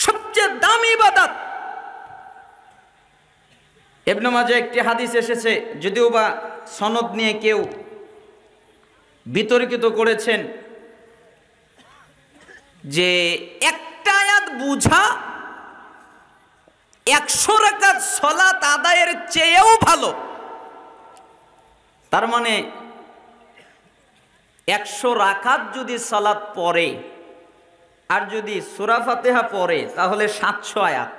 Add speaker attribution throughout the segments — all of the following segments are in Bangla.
Speaker 1: সবচেয়ে দামি ইবাদত। ইবনে মাজাহ একটি হাদিস এসেছে, যদিও বা সনদ নিয়ে কেউ বিতর্কিত করেছেন, যে একটা আয়াত বুঝা 100 রাকাত সালাত আদায়ের চেয়েও ভালো। তার মানে 100 রাকাত যদি সালাত পড়ে আর যদি সূরা ফাতিহা পড়ে তাহলে 700 আয়াত।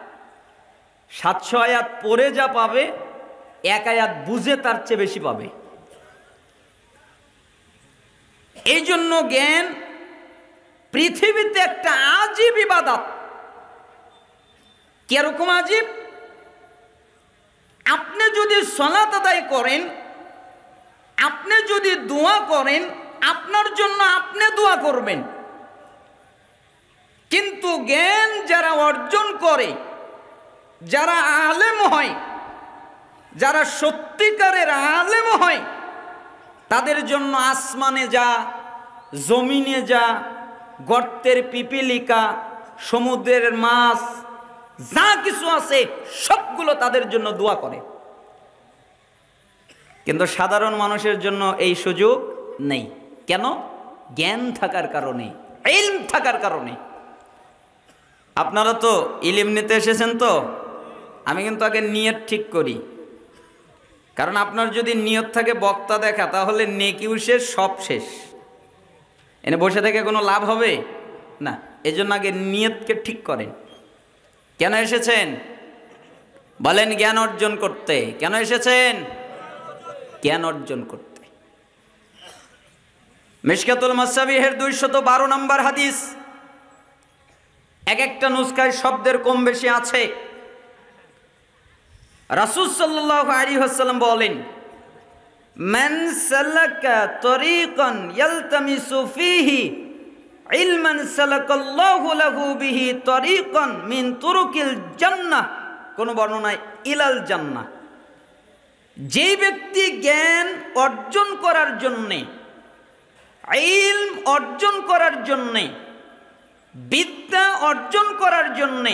Speaker 1: 700 আয়াত পড়ে যা পাবে, এক আয়াত বুঝে তার চেয়ে বেশি পাবে। এই জন্য জ্ঞান পৃথিবীতে একটা আজীব ইবাদত। কিরকম আজীব? আপনি যদি সালাত আদায় করেন, আপনি যদি দোয়া করেন, আপনার জন্য আপনি দোয়া করবেন, কিন্তু জ্ঞান যারা অর্জন করে, যারা আলেম হয়, যারা সত্যিকারের আলেম হয়, তাদের জন্য আসমানে যা, জমিনে যা, গর্তের পিপিলিকা, সমুদ্রের মাছ, যা কিছু আছে সবগুলো তাদের জন্য দোয়া করে। কিন্তু সাধারণ মানুষের জন্য এই সুযোগ নেই। কেন? জ্ঞান থাকার কারণে, ইলম থাকার কারণে। আপনারা তো ইলম নিতে এসেছেন, তো আমি কিন্তু আগে নিয়ত ঠিক করি, কারণ আপনার যদি নিয়ত থাকে বক্তা দেখা, তাহলে নেকিও শেষ, সব শেষ। এনে বসে থেকে কোনো লাভ হবে না। এজন্য আগে নিয়তকে ঠিক করেন। কেন এসেছেন বলেন? জ্ঞান অর্জন করতে। কেন এসেছেন? জ্ঞান অর্জন করতে। মিশকাতুল মাসাবিহের 212 নম্বর হাদিস। এক একটা নুসখায় শব্দের কম বেশি আছে। রাসূল সাল্লাল্লাহু আলাইহি ওয়াসাল্লাম বলেন, মান সালাকা তরিকান ইয়ালতামিসু ফীহি ইলমান সালাকাল্লাহু লাহু বিহি তরিকান মিন তুরুকিল জান্নাহ। কোন বর্ণনায় ইলাল জান্নাহ। যে ব্যক্তি জ্ঞান অর্জন করার জন্যে, ইলম অর্জন করার জন্যে, বিদ্যা অর্জন করার জন্যে,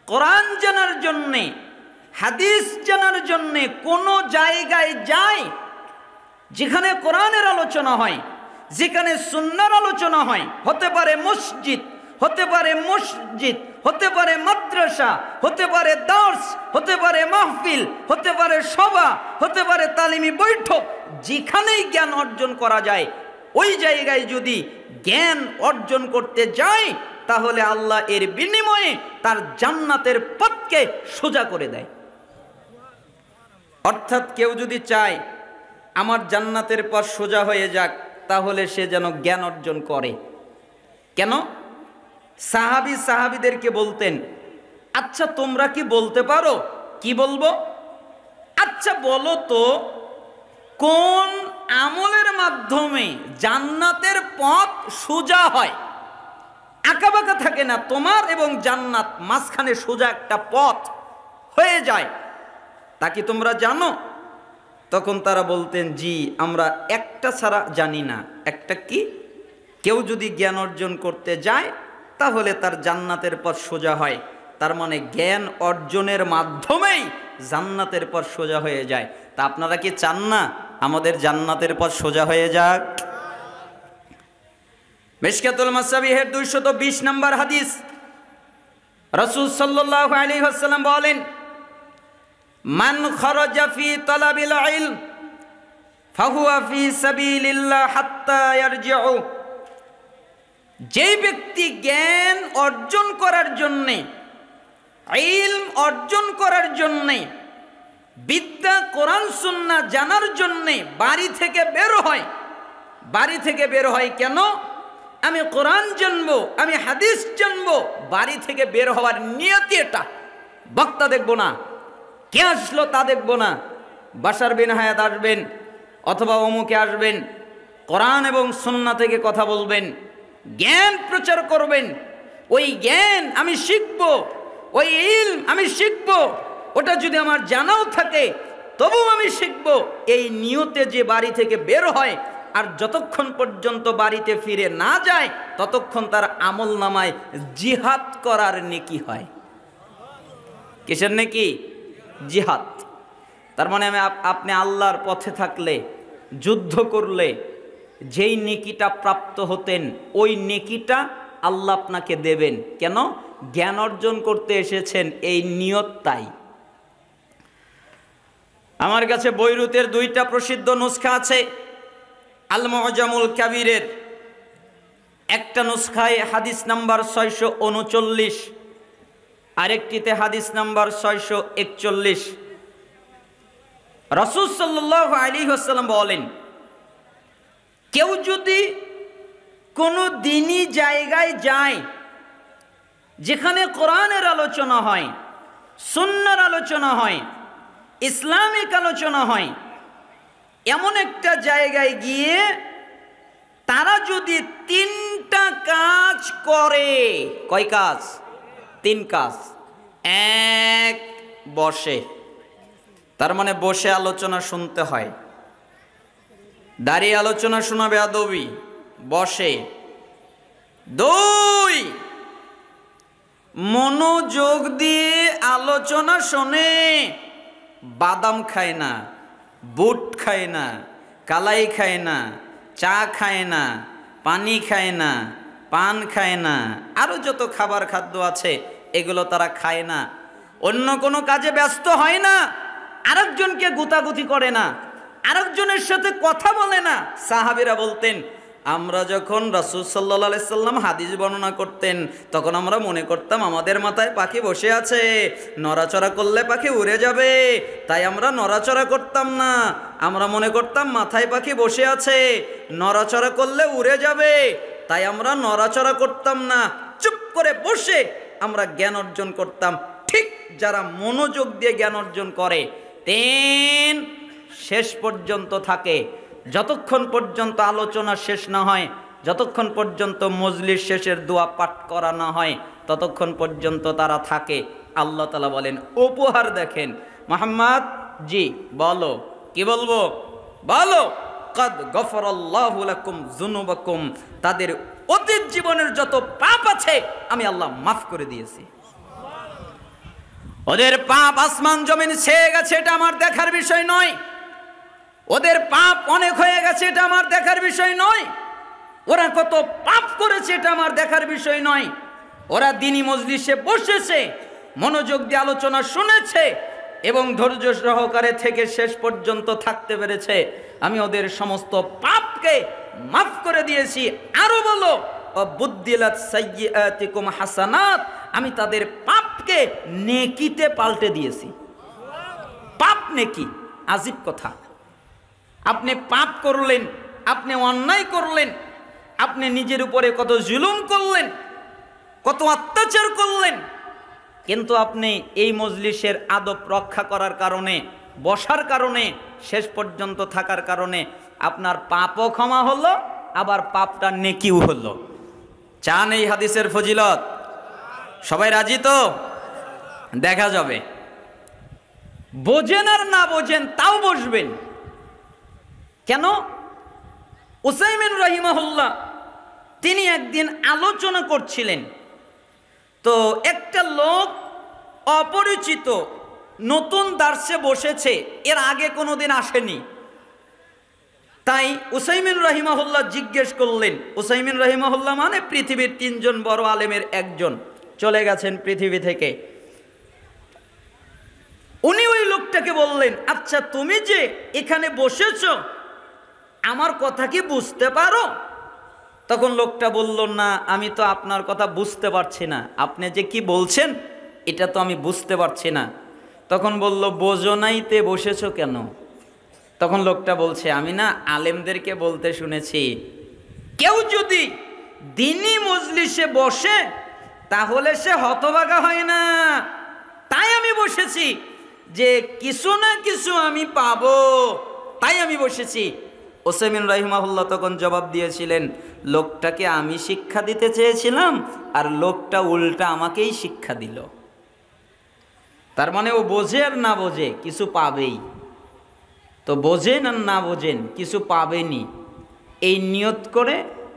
Speaker 1: কোরআন জানার জন্যে, হাদিস জানার জন্যে কোন জায়গায় যায় যেখানে কোরআনের আলোচনা হয়, যেখানে সুন্নাহর আলোচনা হয়, হতে পারে মসজিদ, হতে পারে মসজিদ, হতে পারে মাদ্রাসা, হতে পারে দার্স, হতে পারে মাহফিল, হতে পারে সভা, হতে পারে তালিমি বৈঠক, যেখানেই জ্ঞান অর্জন করা যায়, ওই জায়গায় যদি জ্ঞান অর্জন করতে যায়, তাহলে আল্লাহ এর বিনিময়ে তার জান্নাতের পথকে সোজা করে দেয়। অর্থাৎ কেউ যদি চায় আমার জান্নাতের পথ সোজা হয়ে যাক, তাহলে সে যেন জ্ঞান অর্জন করে। কেন? সাহাবীদেরকে বলতেন, আচ্ছা তোমরা কি বলতে পারো? কি বলবো? আচ্ছা বলো তো, কোন আমলের মাধ্যমে জান্নাতের পথ সোজা হয়? আঁকাবাঁকা থাকে না, তোমার এবং জান্নাত মাঝখানে সোজা একটা পথ হয়ে যায়, তা কি তোমরা জানো? তখন তারা বলতেন, জি আমরা একটা ছাড়া জানি না। একটা কি? কেউ যদি জ্ঞান অর্জন করতে যায় তাহলে তার জান্নাতের পথ সোজা হয়। তার মানে জ্ঞান অর্জনের মাধ্যমেই জান্নাতের পথ সোজা হয়ে যায়। তা আপনারা কি চান না আমাদের জান্নাতের পথ সোজা হয়ে যাক? মিশকাতুল মাসাবিহের 220 নম্বর হাদিস। রাসূল সাল্লাল্লাহু আলাইহি ওয়াসাল্লাম বলেন, মান খারাজা ফি তালাবিল ইলম ফাহুয়া ফি সাবিলিল্লাহ হাত্তা ইয়ারজিউ। যে ব্যক্তি জ্ঞান অর্জন করার জন্যে, ইলম অর্জন করার জন্যে, বিদ্যা কোরআন সুন্নাহ জানার জন্যে বাড়ি থেকে বের হয়, বাড়ি থেকে বের হয় কেন? আমি কোরআন জানবো, আমি হাদিস জানবো। বাড়ি থেকে বের হওয়ার নিয়তি এটা। বক্তা দেখবো না, কে আসলো তা দেখবো না, বাশার বিন হায়াত আসবেন অথবা অমুকে আসবেন, কোরআন এবং সুন্নাহ থেকে কথা বলবেন, জ্ঞান প্রচার করবেন। ওই জ্ঞান আমি শিখবো, ওই ইলম আমি শিখবো, ওটা যদি আমার জানাও থাকে তবু আমি শিখবো। এই নিয়তে যে বাড়ি থেকে বের হয় আর যতক্ষণ পর্যন্ত বাড়িতে ফিরে না যায় ততক্ষণ তার আমল নামায় জিহাদ করার নেকি হয়। কিসের নেকি? জিহাদ। তার মানে আপনি আল্লাহর পথে থাকলে, যুদ্ধ করলে যেই নেকিটা প্রাপ্ত হতেন ওই নেকিটা আল্লাহ আপনাকে দেবেন। কেন? জ্ঞান অর্জন করতে এসেছেন, এই নিয়ত তাই। আমার কাছে বৈরুতের দুইটা প্রসিদ্ধ নুসখা আছে। আল মুআজামুল কাবীরের একটা নুসখায় হাদিস নাম্বার 639, আরেকটিতে হাদিস নাম্বার 641। রাসূল সাল্লাল্লাহু আলাইহি ওয়াসাল্লাম বলেন, কেউ যদি কোনো দিনী জায়গায় যায় যেখানে কোরআনের আলোচনা হয়, সুন্নাহর আলোচনা হয়, ইসলামিক আলোচনা হয়, এমন একটা জায়গায় গিয়ে তারা যদি 3টা কাজ করে। কয় কাজ? 3 কাজ। 1, বসে। তার মানে বসে আলোচনা শুনতে হয়। দাঁড়িয়ে আলোচনা শোনা বেয়াদবি, বসে। 2, মনোযোগ দিয়ে আলোচনা শোনে। বাদাম খায় না, বুট খায় না, কালাই খায় না, চা খায় না, পানি খায় না, পান খায় না, আরো যত খাবার খাদ্য আছে এগুলো তারা খায় না। অন্য কোনো কাজে ব্যস্ত হয় না, আরেকজনকে গুতাগুতি করে না, আরেকজনের সাথে কথা বলে না। সাহাবীরা বলতেন, আমরা যখন রাসূল সাল্লাল্লাহু আলাইহি সাল্লাম হাদিস বর্ণনা করতেন তখন আমরা মনে করতাম আমাদের মাথায় পাখি বসে আছে, নড়াচড়া করলে পাখি উড়ে যাবে, তাই আমরা নড়াচড়া করতাম না। আমরা মনে করতাম মাথায় পাখি বসে আছে, নড়াচড়া করলে উড়ে যাবে, তাই আমরা নড়াচড়া করতাম না। চুপ করে বসে আমরা জ্ঞান অর্জন করতাম। ঠিক যারা মনোযোগ দিয়ে জ্ঞান অর্জন করে 3 শেষ পর্যন্ত থাকে, যতক্ষণ পর্যন্ত আলোচনা শেষ না হয়, যতক্ষণ পর্যন্ত মজলিস শেষের দোয়া পাঠ করা না হয়, ততক্ষণ পর্যন্ত তারা থাকে। আল্লাহ তাআলা বলেন, উপহার দেখেন। মুহাম্মদ জি বলো, কি বলবো? বলো, কাদ গফরাল্লাহু লাকুম যুনুবাকুম, তাদের অতীত জীবনের যত পাপ আছে আমি আল্লাহ মাফ করে দিয়েছি। ওদের পাপ আসমান জমিন ছেয়ে গেছে, এটা আমার দেখার বিষয় নয়। ওদের পাপ অনেক হয়ে গেছে, এটা আমার দেখার বিষয় নয়। ওরা কত পাপ করেছে, এটা আমার দেখার বিষয় নয়। ওরা দ্বীনি মজলিসে বসেছে, মনোযোগ দিয়ে আলোচনা শুনেছে এবং ধৈর্য সহকারে থেকে শেষ পর্যন্ত থাকতে পেরেছে, আমি ওদের সমস্ত পাপকে মাফ করে দিয়েছি। আরো বলো, বুদ্দিলাত সাইয়্যাতিকুম হাসানাত, আমি তাদের পাপকে নেকিতে পাল্টে দিয়েছি। পাপ নেকি, আজীব কথা। আপনি পাপ করলেন, আপনি অন্যায় করলেন, আপনি নিজের উপরে কত জুলুম করলেন, কত অত্যাচার করলেন, কিন্তু আপনি এই মজলিসের আদব রক্ষা করার কারণে, বসার কারণে, শেষ পর্যন্ত থাকার কারণে আপনার পাপও ক্ষমা হলো, আবার পাপটা নেকিও হলো। চান এই হাদিসের ফজিলত? সবাই রাজি তো? দেখা যাবে। বোঝেন আর না বোঝেন তাও বসবেন। কেন? উসাইমিন রাহিমাহুল্লাহ তিনি একদিন আলোচনা করছিলেন, তো একটা লোক অপরিচিত নতুন দার্সে বসেছে, এর আগে কোনোদিন আসেনি। তাই উসাইমিন রাহিমাহুল্লাহ জিজ্ঞেস করলেন, উসাইমিন রাহিমাহুল্লাহ মানে পৃথিবীর 3 জন বড় আলেমের একজন, চলে গেছেন পৃথিবী থেকে। উনি ওই লোকটাকে বললেন, আচ্ছা তুমি যে এখানে বসেছো আমার কথা কি বুঝতে পারো? তখন লোকটা বলল, না আমি তো আপনার কথা বুঝতে পারছি না, আপনি যে কি বলছেন এটা তো আমি বুঝতে পারছি না। তখন বলল, বোঝো নাইতে বসেছো কেন? তখন লোকটা বলছে, আমি না আলেমদেরকে বলতে শুনেছি, কেউ যদি দ্বীনি মজলিসে বসে তাহলে সে হতভাগা হয় না, তাই আমি বসেছি, যে কিছু না কিছু আমি পাবো, তাই আমি বসেছি। উসাইমিন রাহিমাহুল্লাহ তখন জবাব দিয়েছিলেন, লোকটাকে আমি শিক্ষা দিতে চেয়েছিলাম আর লোকটা উল্টা আমাকেই শিক্ষা দিল। তার মানে ও বোঝে আর না বোঝে কিছু পাবেই। তো বোঝেন আর না বোঝেন কিছু পাবেনি। এই নিয়ত করে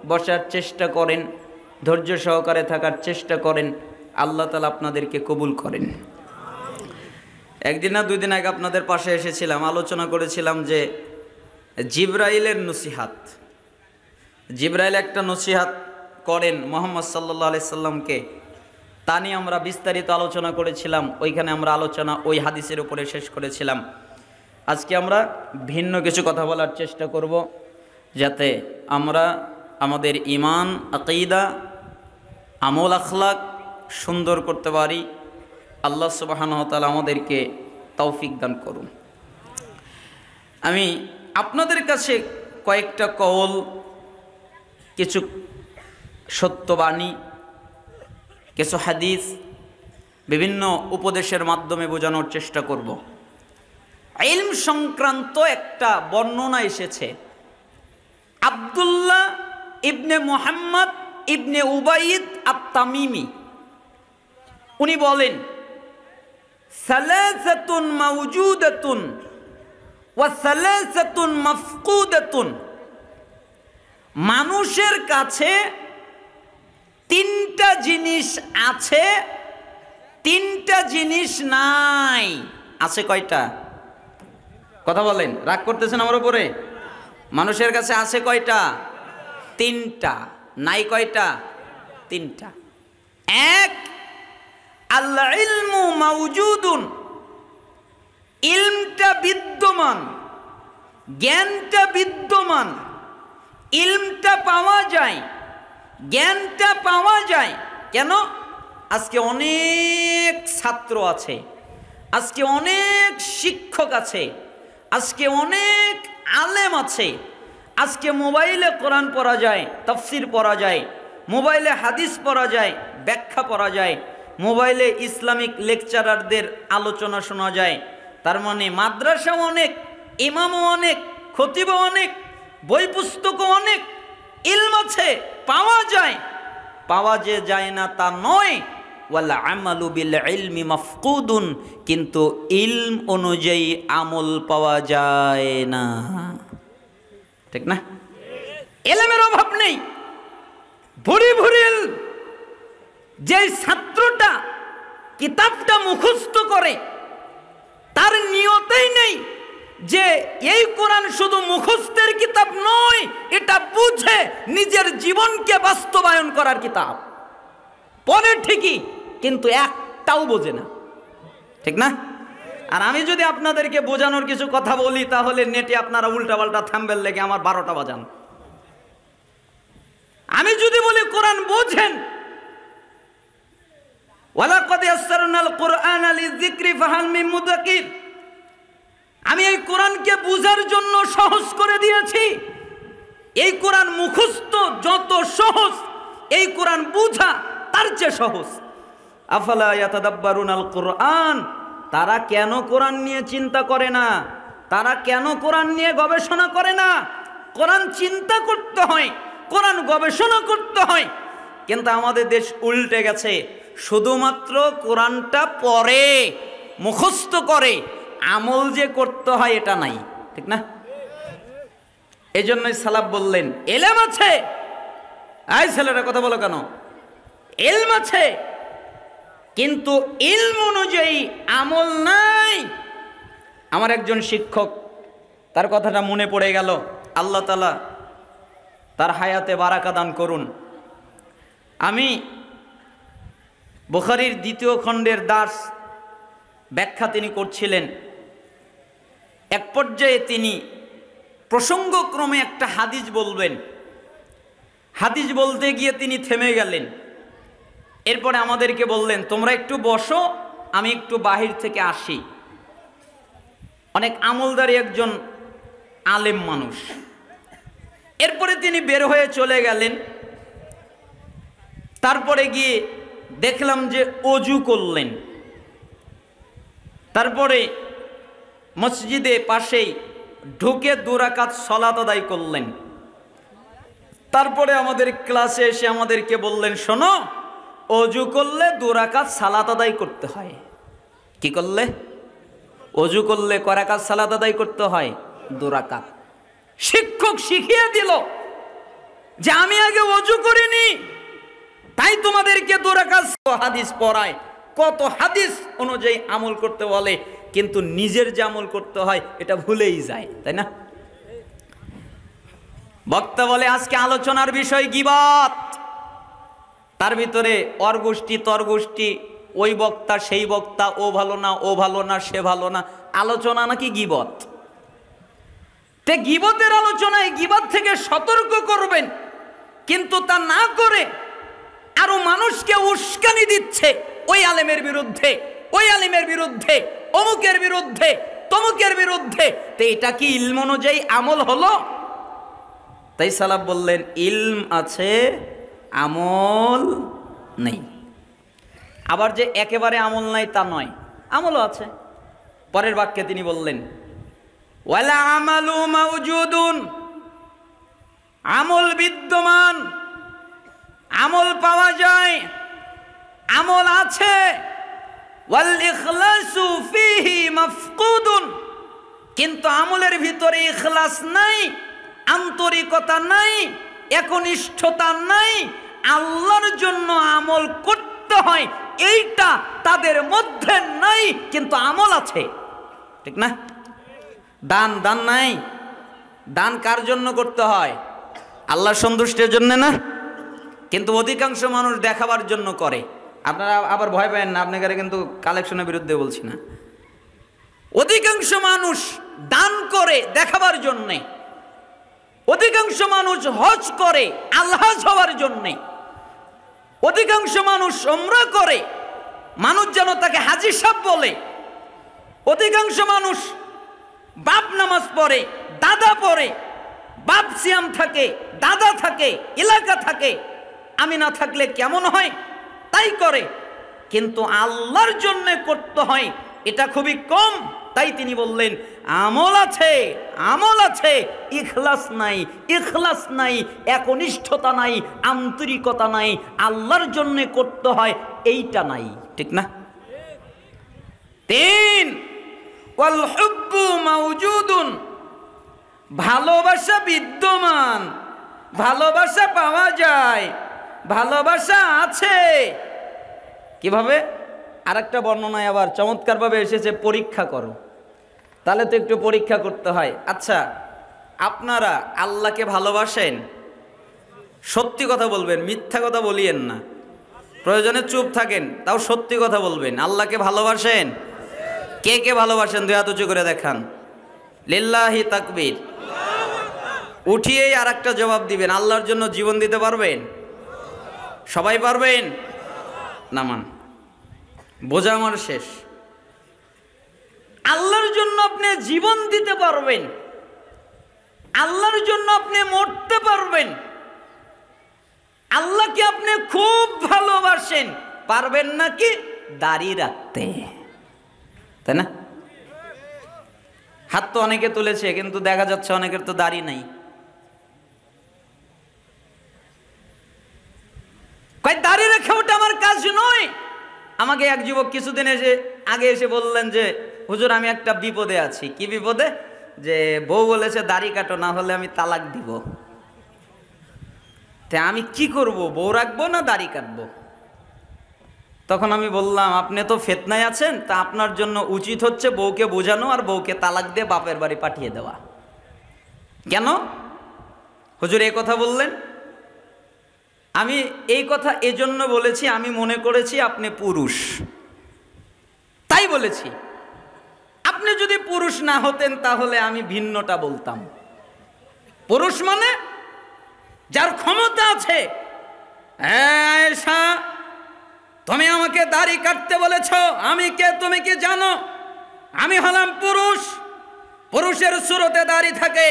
Speaker 1: বসার চেষ্টা করেন, ধৈর্য সহকারে থাকার চেষ্টা করেন, আল্লাহ তাআলা আপনাদেরকে কবুল করেন। একদিন না 2 দিন আগে আপনাদের পাশে এসেছিলাম, আলোচনা করেছিলাম যে জিবরাইলের নসিহাত। জিবরাইল একটা নসিহাত করেন মুহাম্মদ সাল্লাল্লাহু আলাইহি সাল্লামকে, তা নিয়ে আমরা বিস্তারিত আলোচনা করেছিলাম। ওইখানে আমরা আলোচনা ওই হাদিসের উপরে শেষ করেছিলাম। আজকে আমরা ভিন্ন কিছু কথা বলার চেষ্টা করব, যাতে আমরা আমাদের ঈমান, আকীদা, আমল, আখলাক সুন্দর করতে পারি। আল্লাহ সুবহানাহু ওয়া তাআলা আমাদেরকে তৌফিক দান করুন। আমি আপনাদের কাছে কয়েকটা কওল, কিছু সত্যবাণী, কিছু হাদিস, বিভিন্ন উপদেশের মাধ্যমে বোঝানোর চেষ্টা করব। ইলম সংক্রান্ত একটা বর্ণনা এসেছে। আব্দুল্লাহ ইবনে মুহাম্মদ ইবনে উবাইদ আত-তামিমি উনি বলেন, সালাসাতুন মাওজুদাতুন ওয়া সালাসাতুন মাফকুদাতুন, মানুষের কাছে 3টা জিনিস আছে, 3টা জিনিস নাই। আছে কয়টা? কথা বলেন, রাগ করতেছেন আমার উপরে? মানুষের কাছে আছে কয়টা? 3টা। নাই কয়টা? 3টা। এক, আল ইলমু মাওজুদুন, ইলমটা বিদ্যমান, জ্ঞানটা বিদ্যমান, ইলমটা পাওয়া যায়, জ্ঞানটা পাওয়া যায়। কেন? আজকে অনেক ছাত্র আছে, আজকে অনেক শিক্ষক আছে, আজকে অনেক আলেম আছে। আজকে মোবাইলে কোরআন পড়া যায়, তাফসির পড়া যায়, মোবাইলে হাদিস পড়া যায়, ব্যাখ্যা পড়া যায়, মোবাইলে ইসলামিক লেকচারারদের আলোচনা শোনা যায়। তার মানে মাদ্রাসাও অনেক, ইমামও অনেক, খতিবও অনেক, বই পুস্তকও অনেক, ইলম আছে, পাওয়া যায়। পাওয়া যে যায় না তা নয়, ওয়াল আমালু বিল ইলমি মাফকুদুন, কিন্তু ইলম অনুযায়ী আমল পাওয়া যায় না। ঠিক না? ইলমের অভাব নেই, ভরি ভরি ইলম। যে ছাত্রটা কিতাবটা মুখস্থ করে, তার নিয়তেই নেই যে এই কোরআন শুধু মুখস্থের কিতাব নয়, এটা বুঝে নিজের জীবনকে বাস্তবায়ন করার কিতাব। পড়ে ঠিকই, কিন্তু একটাও বোঝে না। ঠিক না? আর আমি যদি আপনাদেরকে বোঝানোর কিছু কথা বলি, তাহলে নেটে আপনারা উল্টাপাল্টা থাম্বনেল লেগে আমার 12টা বাজান। আমি যদি বলি কোরআন বোঝেন, ওয়ালাকাদ ইয়াসসারনাল কুরআনা লিযিকরি ফাহাল মিন মুদাক্কির, আমি এই কোরআনকে বুঝার জন্য সহজ করে দিয়েছি। এই কোরআন মুখস্থ যত সহজ, এই কোরআন বুঝা তার চেয়ে সহজ। আফালা ইয়াতাদাব্বারুনাল কুরআন, তারা কেন কোরআন নিয়ে চিন্তা করে না? তারা কেন কোরআন নিয়ে গবেষণা করে না? কোরআন চিন্তা করতে হয়, কোরআন গবেষণা করতে হয়। কিন্তু আমাদের দেশ উল্টে গেছে, শুধুমাত্র কোরআনটা পড়ে, মুখস্থ করে, আমল যে করতে হয় এটা নাই। ঠিক না? এই জন্যই সালাফ বললেন, ইলম আছে। এই ছেলেরা কথা বলো কেন? ইলম আছে, কিন্তু ইলম অনুযায়ী আমল নাই। আমার একজন শিক্ষক, তার কথাটা মনে পড়ে গেল। আল্লাহ তাআলা তার হায়াতে বারাকা দান করুন। আমি বুখারীর 2য় খণ্ডের দার্স ব্যাখ্যা তিনি করছিলেন। এক পর্যায়ে তিনি প্রসঙ্গক্রমে একটা হাদিস বলবেন। হাদিস বলতে গিয়ে তিনি থেমে গেলেন। এরপরে আমাদেরকে বললেন, তোমরা একটু বসো, আমি একটু বাহির থেকে আসি। অনেক আমলদারি একজন আলেম মানুষ। এরপরে তিনি বের হয়ে চলে গেলেন। তারপরে গিয়ে দেখলাম যে অজু করলেন। তারপরে মসজিদে পাশেই ঢুকে 2 রাকাত সালাত আদায় করলেন। তারপরে আমাদের ক্লাসে এসে আমাদেরকে বললেন, শোনো, অজু করলে 2 রাকাত সালাত আদায় করতে হয়। কি করলে? অজু করলে কয় রাকাত সালাত আদায় করতে হয়? 2 রাকাত। শিক্ষক শিখিয়ে দিল যে আমি আগে ওযু করিনি তাই তোমাদেরকে 2 রাকাত হাদিস পড়ায়, কত হাদিস অনুযায়ী আমল করতে বলে, কিন্তু নিজের যে আমল করতে হয় এটা ভুলেই যায়, তাই না? বক্তা বলে আজকে আলোচনার বিষয় গীবত, তার ভিতরে অরগোষ্ঠী তরগোষ্ঠী, ওই বক্তা সেই বক্তা, ও ভালো না ও ভালো না সে ভালো না, আলোচনা নাকি গীবত। তে গীবতের আলোচনায় গীবত থেকে সতর্ক করবেন, কিন্তু তা না করে আরো মানুষকে উস্কানি দিচ্ছে ওই আলেমের বিরুদ্ধে, ওই আলেমের বিরুদ্ধে, অমুকের বিরুদ্ধে, তমুকের বিরুদ্ধে। তে এটা কি ইলম অনুযায়ী আমল হলো? তাই সালাফ বললেন ইলম আছে আমল নেই। আবার যে একেবারে আমল নাই তা নয়, আমলও আছে। পরের বাক্যে তিনি বললেন ওয়ালা আমালু মাওজুদুন, আমল বিদ্যমান, আমল পাওয়া যায়, আমল আছে। ওয়াল ইখলাসু ফিহি মাফকুদুন, কিন্তু আমলের ভিতরে ইখলাস নাই, আন্তরিকতা নাই, একনিষ্ঠতা নাই, আল্লাহর জন্য আমল করতে হয় এইটা তাদের মধ্যে নাই, কিন্তু আমল আছে, ঠিক না? দান দান নাই, দান কার জন্য করতে হয়? আল্লাহর সন্তুষ্টির জন্য না, কিন্তু অধিকাংশ মানুষ দেখাবার জন্য করে। আপনারা আবার ভয় পাবেন না, আপনাকে কিন্তু কালেকশনের বিরুদ্ধে বলছি না। অধিকাংশ মানুষ দান করে দেখাবার জন্যে, অধিকাংশ মানুষ হজ করে আলহাজ হওয়ার জন্যে, অধিকাংশ মানুষ উমরা করে মানুষ যেন তাকে হাজী সাহেব বলে, অধিকাংশ মানুষ বাপ নামাজ পড়ে, দাদা পড়ে, বাপ সিয়াম থাকে, দাদা থাকে, এলাকা থাকে, আমি না থাকলে কেমন হয় তাই করে, কিন্তু আল্লাহর জন্য করতে হয় এটা খুবই কম। তাই তিনি বললেন আমল আছে, আমল আছে, ইখলাস নাই, ইখলাস নাই, একনিষ্ঠতা নাই, আন্তরিকতা নাই, আল্লাহর জন্য করতে হয় এইটা নাই, ঠিক না? 3 ওয়াল হুব্বু মাওজুদুন, ভালোবাসা বিদ্যমান, ভালোবাসা পাওয়া যায়, ভালোবাসা আছে। কিভাবে? আরেকটা বর্ণনায় আবার চমৎকারভাবে এসেছে পরীক্ষা করো। তাহলে তো একটু পরীক্ষা করতে হয়। আচ্ছা, আপনারা আল্লাহকে ভালোবাসেন? সত্যি কথা বলবেন, মিথ্যা কথা বলিয়েন না। প্রয়োজনে চুপ থাকেন, তাও সত্যি কথা বলবেন। আল্লাহকে ভালোবাসেন? কে কে ভালোবাসেন 2 হাত উঁচু করে দেখান। লিল্লাহি তাকবীর। উঠিয়েই আর একটা জবাব দিবেন, আল্লাহর জন্য জীবন দিতে পারবেন? সবাই পারবেন? নামান, বোঝা আমার শেষ। আল্লাহর জন্য আপনি জীবন দিতে পারবেন, আল্লাহর জন্য আপনি মরতে পারবেন, আল্লাহকে আপনি খুব ভালোবাসেন, পারবেন নাকি দাড়ি রাখতে? তাই না? হাত তো অনেকে তুলেছে, কিন্তু দেখা যাচ্ছে অনেকের তো দাড়ি নাই। দাড়ি রেখে ওটা আমার কাজ নয়। আমাকে এক যুবক কিছুদিন আগে এসে বললেন যে হুজুর আমি একটা বিপদে আছি। কি বিপদে? যে বউ বলেছে দাড়ি কাটো, না হলে আমি তালাক দিব। তা আমি কি করব, বউ রাখবো না দাড়ি কাটবো? তখন আমি বললাম আপনি তো ফিতনায় আছেন, তা আপনার জন্য উচিত হচ্ছে বউকে বোঝানো আর বউকে তালাক দিয়ে বাপের বাড়ি পাঠিয়ে দেওয়া। কেন হুজুর এই কথা বললেন? আমি এই কথা এজন্য বলেছি, আমি মনে করেছি আপনি পুরুষ, তাই বলেছি। আপনি যদি পুরুষ না হতেন তাহলে আমি ভিন্নটা বলতাম। পুরুষ মানে যার ক্ষমতা আছে। আয়েশা, তুমি আমাকে দাড়ি কাটতে বলেছ, আমি কে তুমি কি জানো? আমি হলাম পুরুষ, পুরুষের সুরতে দাড়ি থাকে,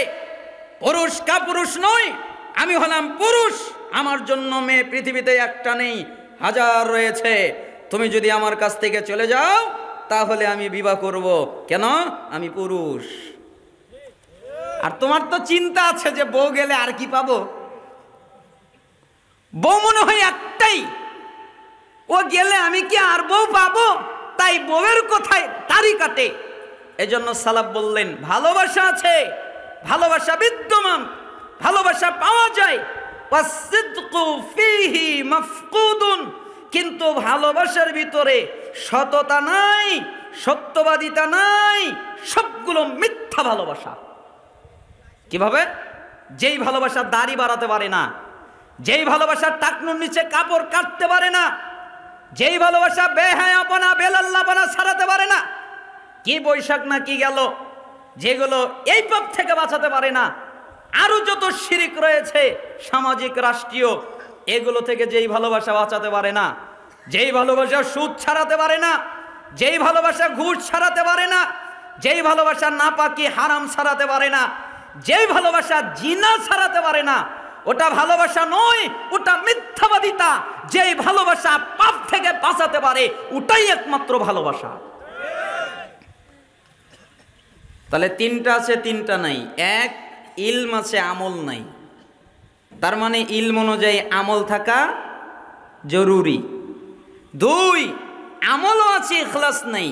Speaker 1: পুরুষ কাপুরুষ নয়, আমি হলাম পুরুষ। আমার জন্য মেয়ে পৃথিবীতে একটা নেই, হাজার রয়েছে। তুমি যদি আমার কাছ থেকে চলে যাও তাহলে আমি বিবাহ করব। কেন? আমি পুরুষ। আর তোমার তো চিন্তা আছে যে বউ গেলে আর কি পাবো? বউ মনে হয় একটাই, ও গেলে আমি কি আর বউ পাবো? তাই বউয়ের কথায় দাড়ি কাটে। এজন্য সালাফ বললেন ভালোবাসা আছে, ভালোবাসা বিদ্যমান, ভালোবাসা পাওয়া যায়, ওয়াসসিদকু ফীহি মাফকুদুন, কিন্তু ভালোবাসার ভিতরে সততা নাই, সত্যবাদিতা নাই, সবগুলো মিথ্যা ভালোবাসা। কিভাবে? যেই ভালোবাসা দাড়ি বাড়াতে পারে না, যেই ভালোবাসা টাকনুর নিচে কাপড় কাটতে পারে না, যেই ভালোবাসা বেহায়াপনা বেলাল্লাপনা ছাড়াতে পারে না, কি বৈশাখ না কি গেল, যেগুলো এই পাপ থেকে বাঁচাতে পারে না, আরো যত শিরিক রয়েছে সামাজিক রাষ্ট্রীয়, এগুলো থেকে যেই ভালোবাসা বাঁচাতে পারে না, যেই ভালোবাসা সুদ ছাড়াতে পারে না, যেই ভালোবাসা ঘুষ ছাড়াতে পারে না, যেই ভালোবাসা নাপাকি হারাম ছাড়াতে পারে না, যেই ভালোবাসা জিনা ছাড়াতে পারে না, ওটা ভালোবাসা নয়, ওটা মিথ্যাবাদিতা। যেই ভালোবাসা পাপ থেকে বাঁচাতে পারে ওটাই একমাত্র ভালোবাসা। তাহলে তিনটা আছে, তিনটা নাই। এক, ইলম আছে, আমল নাই। তার মানে ইলম অনুযায়ী আমল থাকা জরুরি। দুই, আমলও আছে, ইখলাস নাই।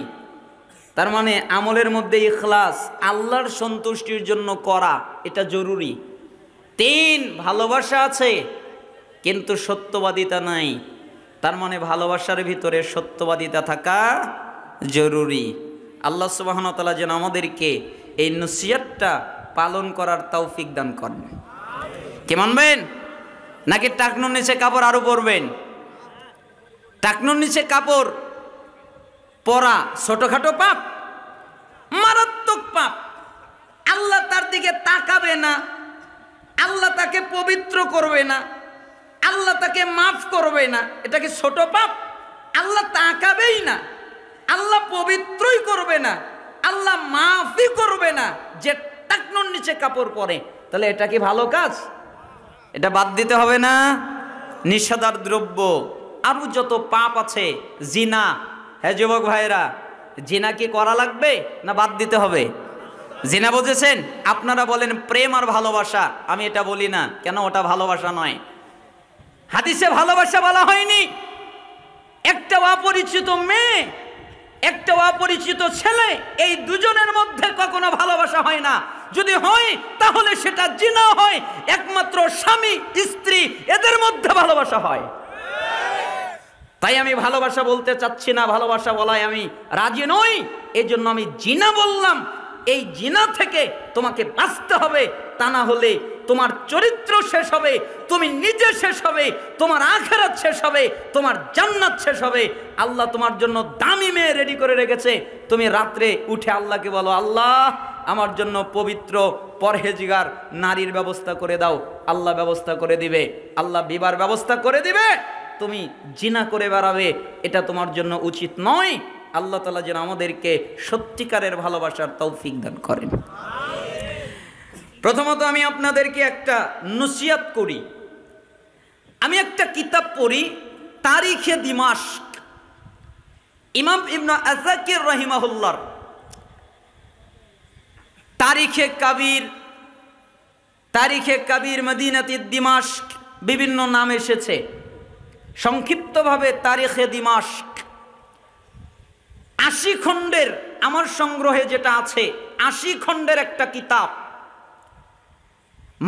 Speaker 1: তার মানে আমলের মধ্যে ইখলাস, আল্লাহর সন্তুষ্টির জন্য করা, এটা জরুরি। তিন, ভালোবাসা আছে কিন্তু সত্যবাদিতা নাই। তার মানে ভালোবাসার ভিতরে সত্যবাদিতা থাকা জরুরি। আল্লাহ সুবহানাহু ওয়া তাআলা যেন আমাদেরকে এই নসিহতটা পালন করার তৌফিক দান করেন। কে মানবেন? নাকি টাকনুর নিচে কাপড় আরো পরবেন? টাকনুর নিচে কাপড় পরা ছোটখাটো পাপ, মারাত্মক পাপ। আল্লাহ তার দিকে তাকাবে না, আল্লাহ তাকে পবিত্র করবে না, আল্লাহ তাকে মাফ করবে না। এটা কি ছোট পাপ? আল্লাহ তাকাবেই না, আল্লাহ পবিত্রই করবে না, আল্লাহ মাফই করবে না, যে টাকনুর নিচে কাপড় পরে। তাহলে এটা কি ভালো কাজ? এটা বাদ দিতে হবে না? নিষেধার দ্রব্য আরো যত পাপ আছে, জিনা। হ্যাঁ যুবক ভাইরা, জিনা কি করা লাগবে না বাদ দিতে হবে? জিনা বুঝেছেন? আপনারা বলেন প্রেম আর ভালোবাসা, আমি এটা বলি না। কেন? ওটা ভালোবাসা নয়। হাদিসে ভালোবাসা বলা হয়নি। একটা অপরিচিত মেয়ে, একটা অপরিচিত ছেলে, এই দুজনের মধ্যে কখনো ভালোবাসা হয় না। যদি হয় তাহলে সেটা জিনা হয়। একমাত্র স্বামী স্ত্রী এদের মধ্যে ভালোবাসা হয়। তাই আমি ভালোবাসা বলতে চাচ্ছি না, ভালোবাসা বলায় আমি রাজি নই। এই জন্য আমি জিনা বললাম। এই জিনা থেকে তোমাকে বাঁচতে হবে, তা না হলে তোমার চরিত্র শেষ হবে, তুমি নিজে শেষ হবে, তোমার আখিরাত শেষ হবে, তোমার জান্নাত শেষ হবে। আল্লাহ তোমার জন্য দামি মেয়ে রেডি করে রেখেছে। তুমি রাত্রে উঠে আল্লাহকে বলো, আল্লাহ আমার জন্য পবিত্র পরহেজগার নারীর ব্যবস্থা করে দাও। আল্লাহ ব্যবস্থা করে দিবে, আল্লাহ বিবাহ ব্যবস্থা করে দিবে। তুমি জিনা করে বেড়াবে, এটা তোমার জন্য উচিত নয়। আল্লাহ তাআলা যেন আমাদেরকে সত্যিকারের ভালোবাসার তৌফিক দান করেন। প্রথমত আমি আপনাদেরকে একটা নসিহত করি। আমি একটা কিতাব পড়ি, তারিখে দিমাশক, ইমাম ইবনে আসাকির রাহিমাহুল্লাহ তারিখে কাবির মদিনাতি দিমাশক, বিভিন্ন নাম এসেছে। সংক্ষিপ্তভাবে তারিখে দিমাশক 80 খণ্ডের, আমার সংগ্রহে যেটা আছে 80 খণ্ডের একটা কিতাব।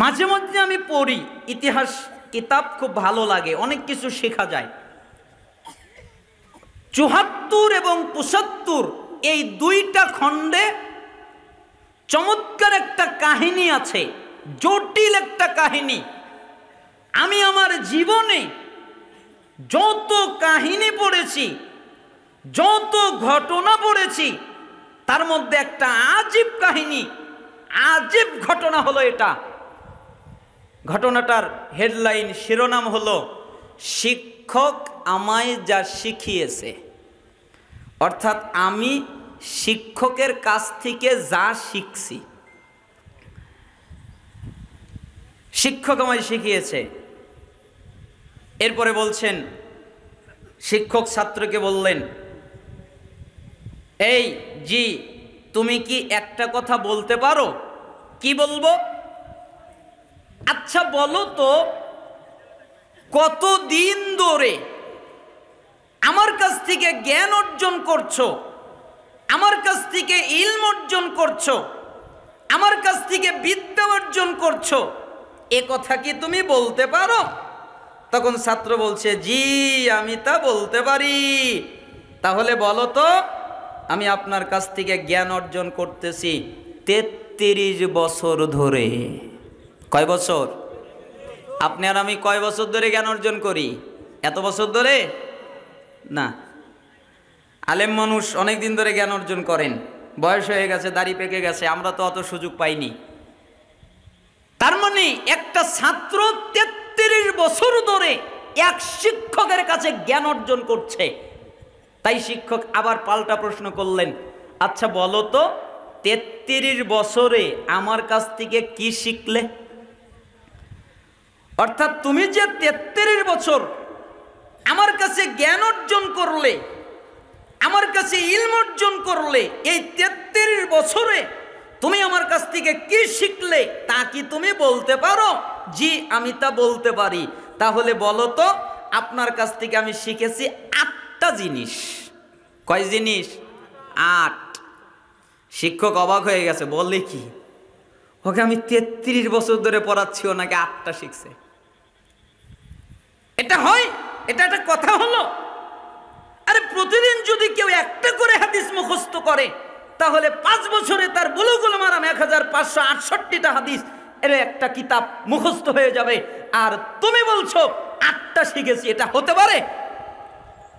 Speaker 1: মাঝে মধ্যে আমি পড়ি, ইতিহাস কিতাব খুব ভালো লাগে, অনেক কিছু শেখা যায়। 74 এবং 75 এই দুইটা খণ্ডে চমৎকার একটা কাহিনী আছে, জটিল একটা কাহিনী। আমি আমার জীবনে যত কাহিনী পড়েছি, যত ঘটনা পড়েছি, তার মধ্যে একটা আজীব কাহিনী, আজীব ঘটনা হলো এটা। ঘটনাটার হেডলাইন, শিরোনাম হলো শিক্ষক আমায় যা শিখিয়েছে। অর্থাৎ আমি শিক্ষকের কাছ থেকে যা শিখছি, শিক্ষক আমায় শিখিয়েছে। এরপরে বলছেন, শিক্ষক ছাত্রকে বললেন, এই জি তুমি কি একটা কথা বলতে পারো? কি বলবো? আচ্ছা বলো তো, কতদিন ধরে আমার কাছ থেকে জ্ঞান অর্জন করছো, আমার কাছ থেকে ইলম অর্জন করছো, আমার কাছ থেকে বিদ্যা অর্জন করছো, এ কথা কি তুমি বলতে পারো? তখন ছাত্র বলছে, জি আমি তা বলতে পারি। তাহলে বলো তো, আমি আপনার কাছ থেকে জ্ঞান অর্জন করতেছি 33 বছর ধরে। কয় বছর? আপনি আর আমি কয় বছর ধরে জ্ঞান অর্জন করি? এত বছর ধরে না। আলেম মানুষ অনেক দিন ধরে জ্ঞান অর্জন করেন, বয়স হয়ে গেছে, দাড়ি পেকে গেছে, আমরা তো অত সুযোগ পাইনি। তার মানে একটা ছাত্র 33 বছর ধরে এক শিক্ষকের কাছে জ্ঞান অর্জন করছে। তাই শিক্ষক আবার পাল্টা প্রশ্ন করলেন, আচ্ছা বলো তো 33 বছরে আমার কাছ থেকে কি শিখলে? অর্থাৎ তুমি যে 33 বছর আমার কাছে জ্ঞান অর্জন করলে, আমার কাছে ইলম অর্জন করলে, এই 33 বছরে তুমি আমার কাছ থেকে কি শিখলে তা কি তুমি বলতে পারো? জি আমি তা বলতে পারি। তাহলে বলো তো, আপনার কাছ থেকে আমি শিখেছি 8টা জিনিস। কয় জিনিস? 8। শিক্ষক অবাক হয়ে গেছে, বলে কি ওকে আমি 33 বছর ধরে পড়াচ্ছি, ও নাকি 8টা শিখছে। এটা হয়? এটা একটা কথা হলো? আরে প্রতিদিন যদি কেউ একটা করে হাদিস মুখস্থ করে, তাহলে 5 বছরে তার বুলুগুল মারাম 1568টা হাদিস এর একটা কিতাব মুখস্থ হয়ে যাবে। আর তুমি বলছো 8টা শিখেছি, এটা হতে পারে?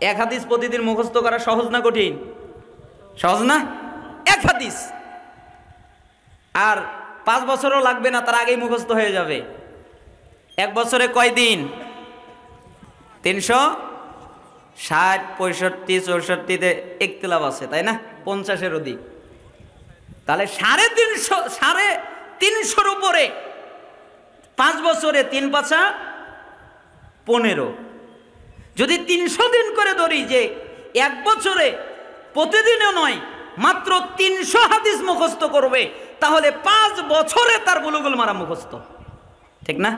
Speaker 1: এক হাদিস প্রতিদিন মুখস্থ করা সহজ না কঠিন? সহজ না? এক হাদিস আর 5 বছরও লাগবে না, তার আগেই মুখস্থ হয়ে যাবে। এক বছরে কয় দিন? 360, 65, 64তে ইখতিলাফ আছে, তাই না? 50-এর অধিক। তাহলে 350-র উপরে 5 বছরে 3 পাঁচা 15। যদি 300 দিন করে ধরি, যে এক বছরে প্রতিদিনও নয় মাত্র 300 হাদিস মুখস্থ করবে, তাহলে 5 বছরে তার বুলুগুল মারাম মুখস্থ, ঠিক না?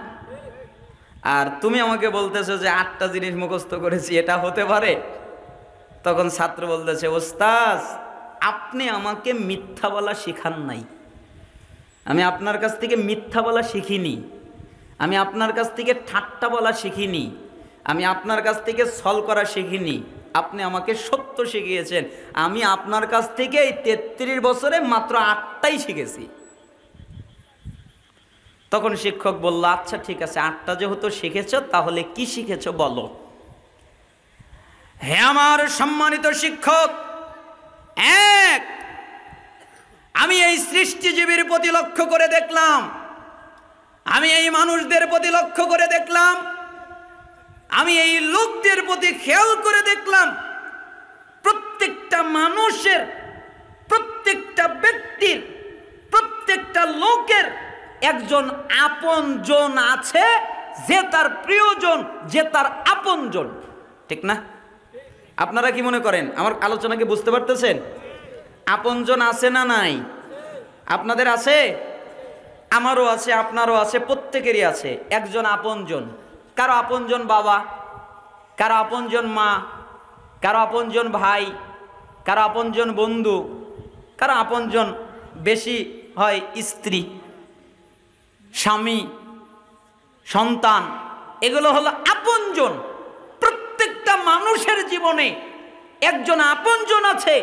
Speaker 1: আর তুমি আমাকে বলতেছো যে 8টা জিনিস মুখস্থ করেছি, এটা হতে পারে? তখন ছাত্র বলতেছে, ওস্তাদ আপনি আমাকে মিথ্যা বলা শিখান নাই। আমি আপনার কাছ থেকে মিথ্যা বলা শিখিনি, আমি আপনার কাছ থেকে ঠাট্টা বলা শিখিনি, আমি আপনার কাছ থেকে ছল করা শিখিনি। আপনি আমাকে সত্য শিখিয়েছেন। আমি আপনার কাছ থেকে এই 33 বছরে মাত্র 8টাই শিখেছি। তখন শিক্ষক বলল, আচ্ছা ঠিক আছে, 8টা যেহেতু শিখেছো, তাহলে কি শিখেছো বলো। হে আমার সম্মানিত শিক্ষক, এক, আমি এই সৃষ্টিজীবীর প্রতি লক্ষ্য করে দেখলাম, আমি এই মানুষদের প্রতি লক্ষ্য করে দেখলাম, আমি এই লোকদের প্রতি খেয়াল করে দেখলাম, প্রত্যেকটা মানুষের, প্রত্যেকটা ব্যক্তির, প্রত্যেকটা লোকের একজন আপনজন আছে, যে তার প্রিয়জন, যে তার আপনজন, ঠিক না? আপনারা কি মনে করেন? আমার আলোচনাকে বুঝতে পারতেছেন? আপনজন আছে না নাই? আপনাদের আছে, আমারও আছে, আপনারও আছে, প্রত্যেকেরই আছে একজন আপনজন। কারো আপনজন বাবা, কারো আপনজন মা, কারো আপনজন ভাই, কারো আপনজন বন্ধু, কারো আপনজন বেশি হয় স্ত্রী, স্বামী, সন্তান। এগুলো হলো আপনজন। প্রত্যেকটা মানুষের জীবনে একজন আপনজন আছে।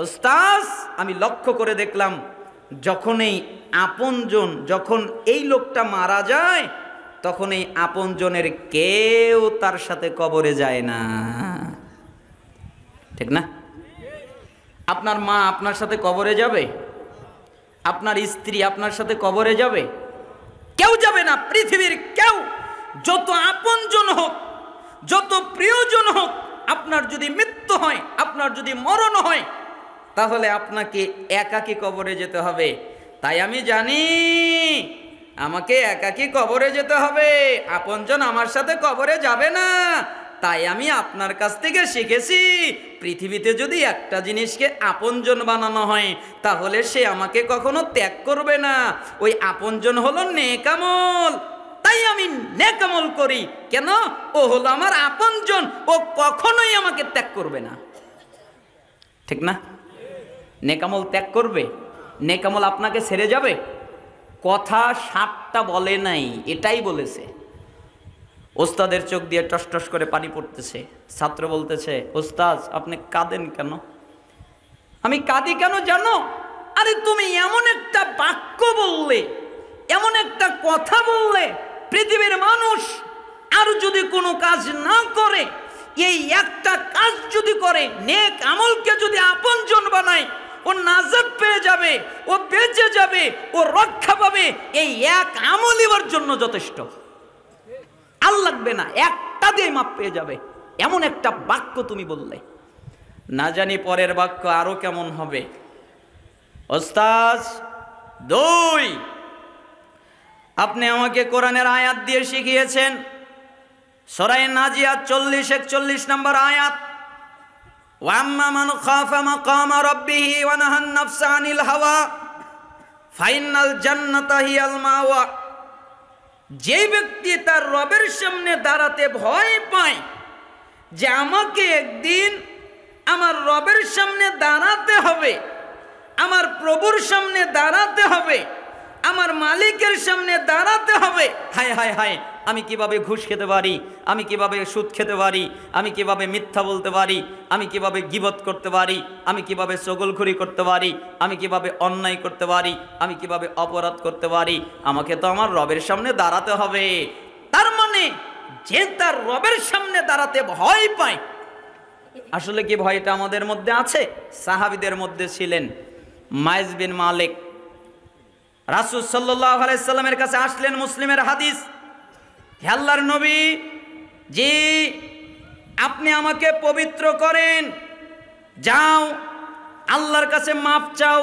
Speaker 1: ওস্তাদ আমি লক্ষ্য করে দেখলাম, যখন এই আপনজন, যখন এই লোকটা মারা যায়, তখন এই আপনজনের কেউ তার সাথে কবরে যায় না, ঠিক না? আপনার মা আপনার সাথে কবরে যাবে? আপনার স্ত্রী আপনার সাথে কবরে যাবে? কেউ যাবে না, পৃথিবীর কেউ। যত আপনজন হোক, যত প্রিয়জন হোক, আপনার যদি মৃত্যু হয়, আপনার যদি মরণ হয়, তাহলে আপনাকে একাকী কবরে যেতে হবে। তাই আমি জানি আমাকে একাকী কবরে যেতে হবে, আপনজন আমার সাথে কবরে যাবে না। তাই আমি আপনার কাছ থেকে শিখেছি, পৃথিবীতে যদি একটা জিনিসকে আপনজন বানানো হয়, তাহলে সে আমাকে কখনো ত্যাগ করবে না। ওই আপনজন হলো নেকামল। তাই আমি নেকামল করি। কেন? ও হলো আমার আপনজন, ও কখনোই আমাকে ত্যাগ করবে না, ঠিক না? নেকামল ত্যাগ করবে? নেকামল আপনাকে ছেড়ে যাবে? কথা 7টা বলে নাই, এটাই বলেছে। ওস্তাদের চোখ দিয়ে টস টস করে পানি পড়তেছে। ছাত্র বলতেছে, ওস্তাদ আপনি কাঁদেন কেন? আমি কাঁদি কেন জানো? আরে তুমি এমন একটা বাক্য বললে, এমন একটা কথা বললে, পৃথিবীর মানুষ আর যদি কোনো কাজ না করে, এই একটা কাজ যদি করে, নেক আমলকে যদি আপনজন বানায়, ও নাজাত পেয়ে যাবে, ও বেঁচে যাবে, ও রক্ষা পাবে। এই এক আমলই ওর জন্য যথেষ্ট, আর লাগবে না, একটা দিয়ে মাপ পেয়ে যাবে। এমন একটা বাক্য তুমি বললে। না জানি পরের বাক্য আরো কেমন হবে। ওস্তাদ 2, আপনি আমাকে কোরআনের আয়াত দিয়ে শিখিয়েছেন, সূরা নাজিয়াত 40-41 নম্বর আয়াত, ওয়াম্মা মান খাফা মাকামা রাব্বিহি ওয়া নাহান নাফসা আনিল হাওয়া ফাইনাল জান্নাতা হিয়াল মাওয়া। যে ব্যক্তি তার রবের সামনে দাঁড়াতে ভয় পায়, যে আমাকে একদিন আমার রবের সামনে দাঁড়াতে হবে, আমার প্রভুর সামনে দাঁড়াতে হবে, আমার মালিকের সামনে দাঁড়াতে হবে, হায় হায় হায় আমি কিভাবে ঘুষ খেতে পারি, আমি কিভাবে সুদ খেতে পারি, আমি কিভাবে মিথ্যা বলতে পারি, আমি কিভাবে গীবত করতে পারি, আমি কিভাবে চগলখড়ি করতে পারি, আমি কিভাবে অন্যায় করতে পারি, আমি কিভাবে অপরাধ করতে পারি, আমাকে তো আমার রবের সামনে দাঁড়াতে হবে। তার মানে যে তার রবের সামনে দাঁড়াতে ভয় পায়, আসলে কি ভয়টা আমাদের মধ্যে আছে? সাহাবীদের মধ্যে ছিলেন মাইজ বিন মালিক। রাসূল সাল্লাল্লাহু আলাইহি সাল্লামের কাছে আসলেন, মুসলিমের হাদিস, হে আল্লাহর নবী, জি আপনি আমাকে পবিত্র করেন, যাও আল্লাহর কাছে মাফ চাও,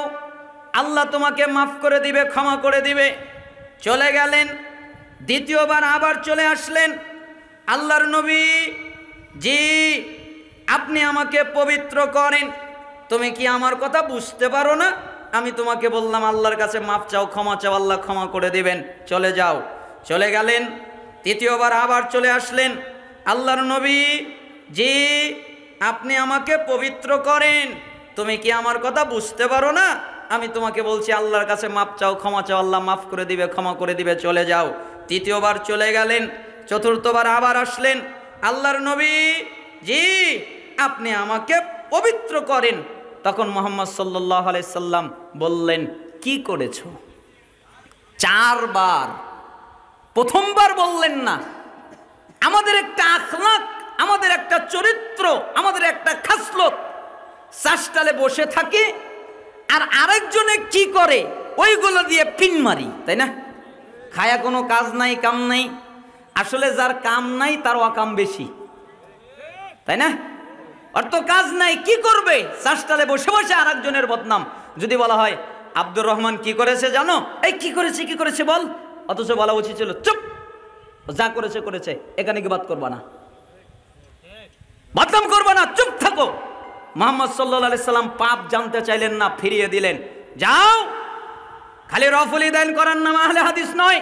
Speaker 1: আল্লাহ তোমাকে মাফ করে দিবে, ক্ষমা করে দিবে। চলে গেলেন, দ্বিতীয়বার আবার চলে আসলেন, আল্লাহর নবী, জি আপনি আমাকে পবিত্র করেন, তুমি কি আমার কথা বুঝতে পারো না? আমি তোমাকে বললাম আল্লাহর কাছে মাফ চাও, ক্ষমা চাও, আল্লাহ ক্ষমা করে দিবেন, চলে যাও। চলে গেলেন, তৃতীয়বার আবার চলে আসলেন, আল্লাহর নবী, জি আপনি আমাকে পবিত্র করেন, তুমি কি আমার কথা বুঝতে পারো না? আমি তোমাকে বলছি আল্লাহর কাছে মাফ চাও, ক্ষমা চাও, আল্লাহ মাফ করে দিবে, ক্ষমা করে দিবে, চলে যাও। তৃতীয়বার চলে গেলেন, চতুর্থবার আবার আসলেন, আল্লাহর নবী, জি আপনি আমাকে পবিত্র করেন। তখন মুহাম্মদ সাল্লাল্লাহু আলাইহি সাল্লাম বললেন, কি করেছো? 4 বার। প্রথমবার বললেন না। আমাদের একটা আখলাক, আমাদের একটা চরিত্র, আমাদের একটা খাসলত, চাষটালে বসে থাকি আর আরেকজনে কি করে ওইগুলো দিয়ে পিন মারি, তাই না? খায়া কোনো কাজ নাই, কাম নাই। আসলে যার কাম নাই তার অকাম বেশি, তাই না? আর তো কাজ নাই, কি করবে? চাষটালে বসে বসে আরেকজনের বদনাম। যদি বলা হয় আব্দুর রহমান কি করেছে জানো, এই কি করেছে কি করেছে বল, অথচ বলা উচিত ছিল চুপ, যা করেছে করেছে, এখানে কি বাদ করবা না, বদনাম করবা না, চুপ থাকো। মুহাম্মদ সাল্লাল্লাহু আলাইহি সাল্লাম পাপ জানতে চাইলেন না, ফিরিয়ে দিলেন। যাও, খালি রফুল ইদাইন করার নাম আহলে হাদিস নয়,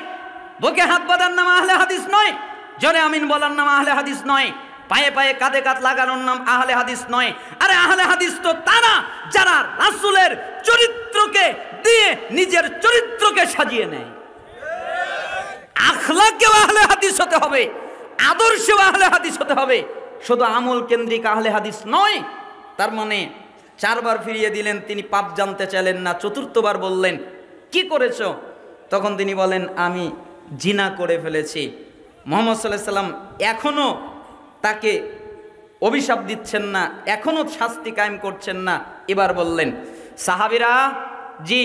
Speaker 1: বুকে হাত বাঁধার নাম আহলে হাদিস নয়, জোরে আমিন বলার নাম আহলে হাদিস নয়, পায়ে পায়ে কাঁধে কাঁধ লাগানোর নাম আহলে হাদিস নয়। আরে আহলে হাদিস তো তারা যারা রাসূলের চরিত্রকে দিয়ে নিজের চরিত্রকে সাজিয়ে নেয়। আখলাকেও আহলে হাদিস হতে হবে, আদর্শেও আহলে হাদিস হতে হবে, শুধু আমল কেন্দ্রিক আহলে হাদিস নয়। তার মানে 4 বার ফিরিয়ে দিলেন, তিনি পাপ জানতে চাইলেন না। চতুর্থবার বললেন, কি করেছো? তখন তিনি বলেন, আমি জিনা করে ফেলেছি। মুহাম্মদ সাল্লাল্লাহু আলাইহি সাল্লাম এখনো তাকে অভিশাপ দিচ্ছেন না, এখনো শাস্তি কায়েম করছেন না। এবার বললেন, সাহাবীরা, জি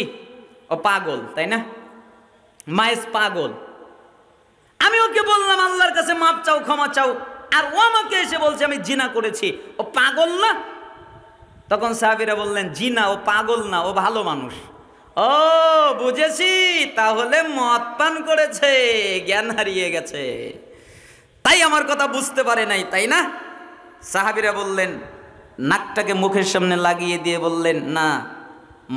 Speaker 1: ও পাগল, তাই না? মাইজ পাগল। আমি ওকে বললাম আল্লাহর কাছে মাপ চাও, ক্ষমা চাও, আর ও আমাকে এসে বলছে আমি জিনা করেছি, ও পাগল না? তখন সাহাবীরা বললেন, জিনা, ও পাগল না, ও ভালো মানুষ। ও বুঝেছি, তাহলে মদ পান করেছে, জ্ঞান হারিয়ে গেছে, তাই আমার কথা বুঝতে পারে নাই, তাই না? সাহাবীরা বললেন, নাকটাকে মুখের সামনে লাগিয়ে দিয়ে বললেন, না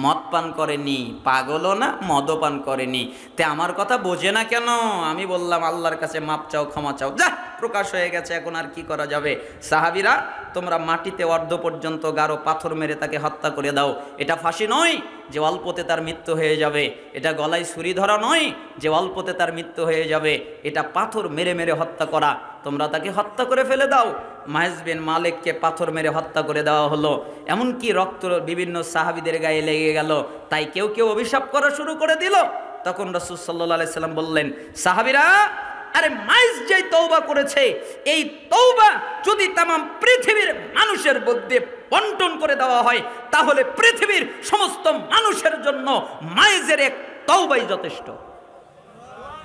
Speaker 1: মদ পান করেনি, পাগলও না, মদও পান করেনি, তে আমার কথা বোঝে না কেন? আমি বললাম আল্লাহর কাছে মাপ চাও, ক্ষমা চাও, যা প্রকাশ হয়ে গেছে, এখন আর কি করা যাবে? সাহাবীরা তোমরা মাটিতে অর্ধ পর্যন্ত গাঢ় পাথর মেরে তাকে হত্যা করে দাও। এটা ফাঁসি নয় যে অল্পতে তার মৃত্যু হয়ে যাবে, এটা গলায় ছুরি ধরা নয় যে অল্পতে তার মৃত্যু হয়ে যাবে, এটা পাথর মেরে মেরে হত্যা করা। তোমরা তাকে হত্যা করে ফেলে দাও। মায়েজ বিন মালিককে পাথর মেরে হত্যা করে দেওয়া হলো, এমনকি রক্ত বিভিন্ন সাহাবীদের গায়ে লেগে গেল, তাই কেউ কেউ অভিশাপ করা শুরু করে দিল। তখন রাসূল সাল্লাল্লাহু আলাইহি সাল্লাম বললেন, সাহাবীরা, আরে মাইজ যে তওবা করেছে, এই তওবা যদি তাম পৃথিবীর মানুষের মধ্যে বন্টন করে দেওয়া হয়, তাহলে পৃথিবীর সমস্ত মানুষের জন্য মাইজের এক তওবাই যথেষ্ট,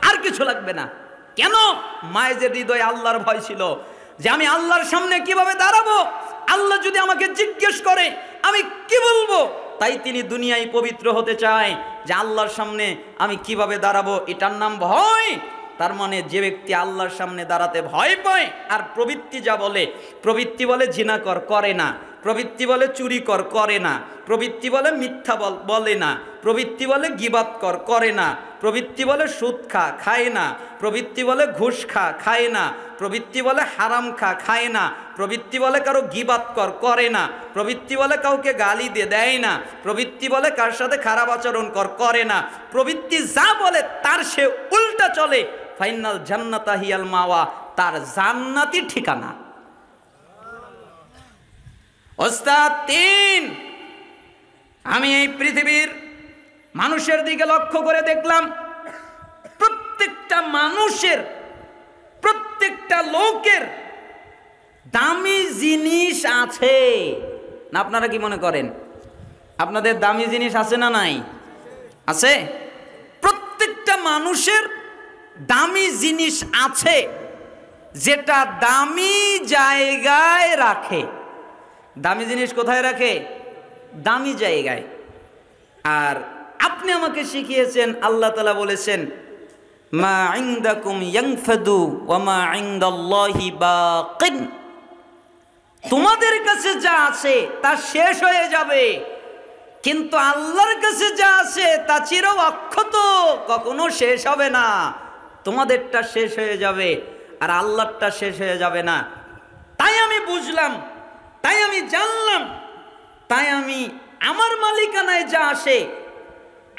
Speaker 1: আর কিছু লাগবে না। কেন? মাইজের হৃদয়ে আল্লাহর ভয় ছিল যে আমি আল্লাহর সামনে কিভাবে দাঁড়াবো, আল্লাহ যদি আমাকে জিজ্ঞেস করে আমি কি বলবো। তাই তিনি দুনিয়ায় পবিত্র হতে চায় যে আল্লাহর সামনে আমি কিভাবে দাঁড়াবো, এটার নাম ভয়। তার মানে যে ব্যক্তি আল্লাহর সামনে দাঁড়াতে ভয় পায়, আর প্রবৃত্তি যা বলে, প্রবৃত্তি বলে জিনা কর, করে না, প্রবৃত্তি বলে চুরি কর, করে না, প্রবৃত্তি বলে মিথ্যা বলে না, প্রবৃত্তি বলে গীবাত কর, করে না, প্রবৃত্তি বলে সুদ খা, খায় না, প্রবৃত্তি বলে ঘুষ খা, খায় না, প্রবৃত্তি বলে হারাম খা, খায় না, প্রবৃত্তি বলে কারো গীবাত কর, করে না, প্রবৃত্তি বলে কাউকে গালি দেয় না, প্রবৃত্তি বলে কার সাথে খারাপ আচরণ কর, করে না। প্রবৃত্তি যা বলে তার সে উল্টা চলে। ফাইনাল জান্নাতা হিয়াল মাওয়া, তার জান্নাতি ঠিকানা। ওস্তাদ ৩, আমি এই পৃথিবীর মানুষের দিকে লক্ষ্য করে দেখলাম, প্রত্যেকটা মানুষের, প্রত্যেকটা লোকের দামি জিনিস আছে না? আপনারা কি মনে করেন আপনাদের দামি জিনিস আছে না নাই? আছে। প্রত্যেকটা মানুষের দামি জিনিস আছে, যেটা দামি জায়গায় রাখে। দামি জিনিস কোথায় রাখে? দামি জায়গায়। আর আপনি আমাকে শিখিয়েছেন, আল্লাহ তাআলা বলেছেন, মা ইনদাকুম ইয়ানফাদু ওয়া মা ইনদাল্লাহি বাকিন। তোমাদের কাছে যা আছে তা শেষ হয়ে যাবে, কিন্তু আল্লাহর কাছে যা আছে তা চির অক্ষত, কখনো শেষ হবে না। তোমাদেরটা শেষ হয়ে যাবে আর আল্লাহরটা শেষ হয়ে যাবে না। তাই আমি বুঝলাম, তাই আমি জানলাম, তাই আমি আমার মালিকানায় যা আসে,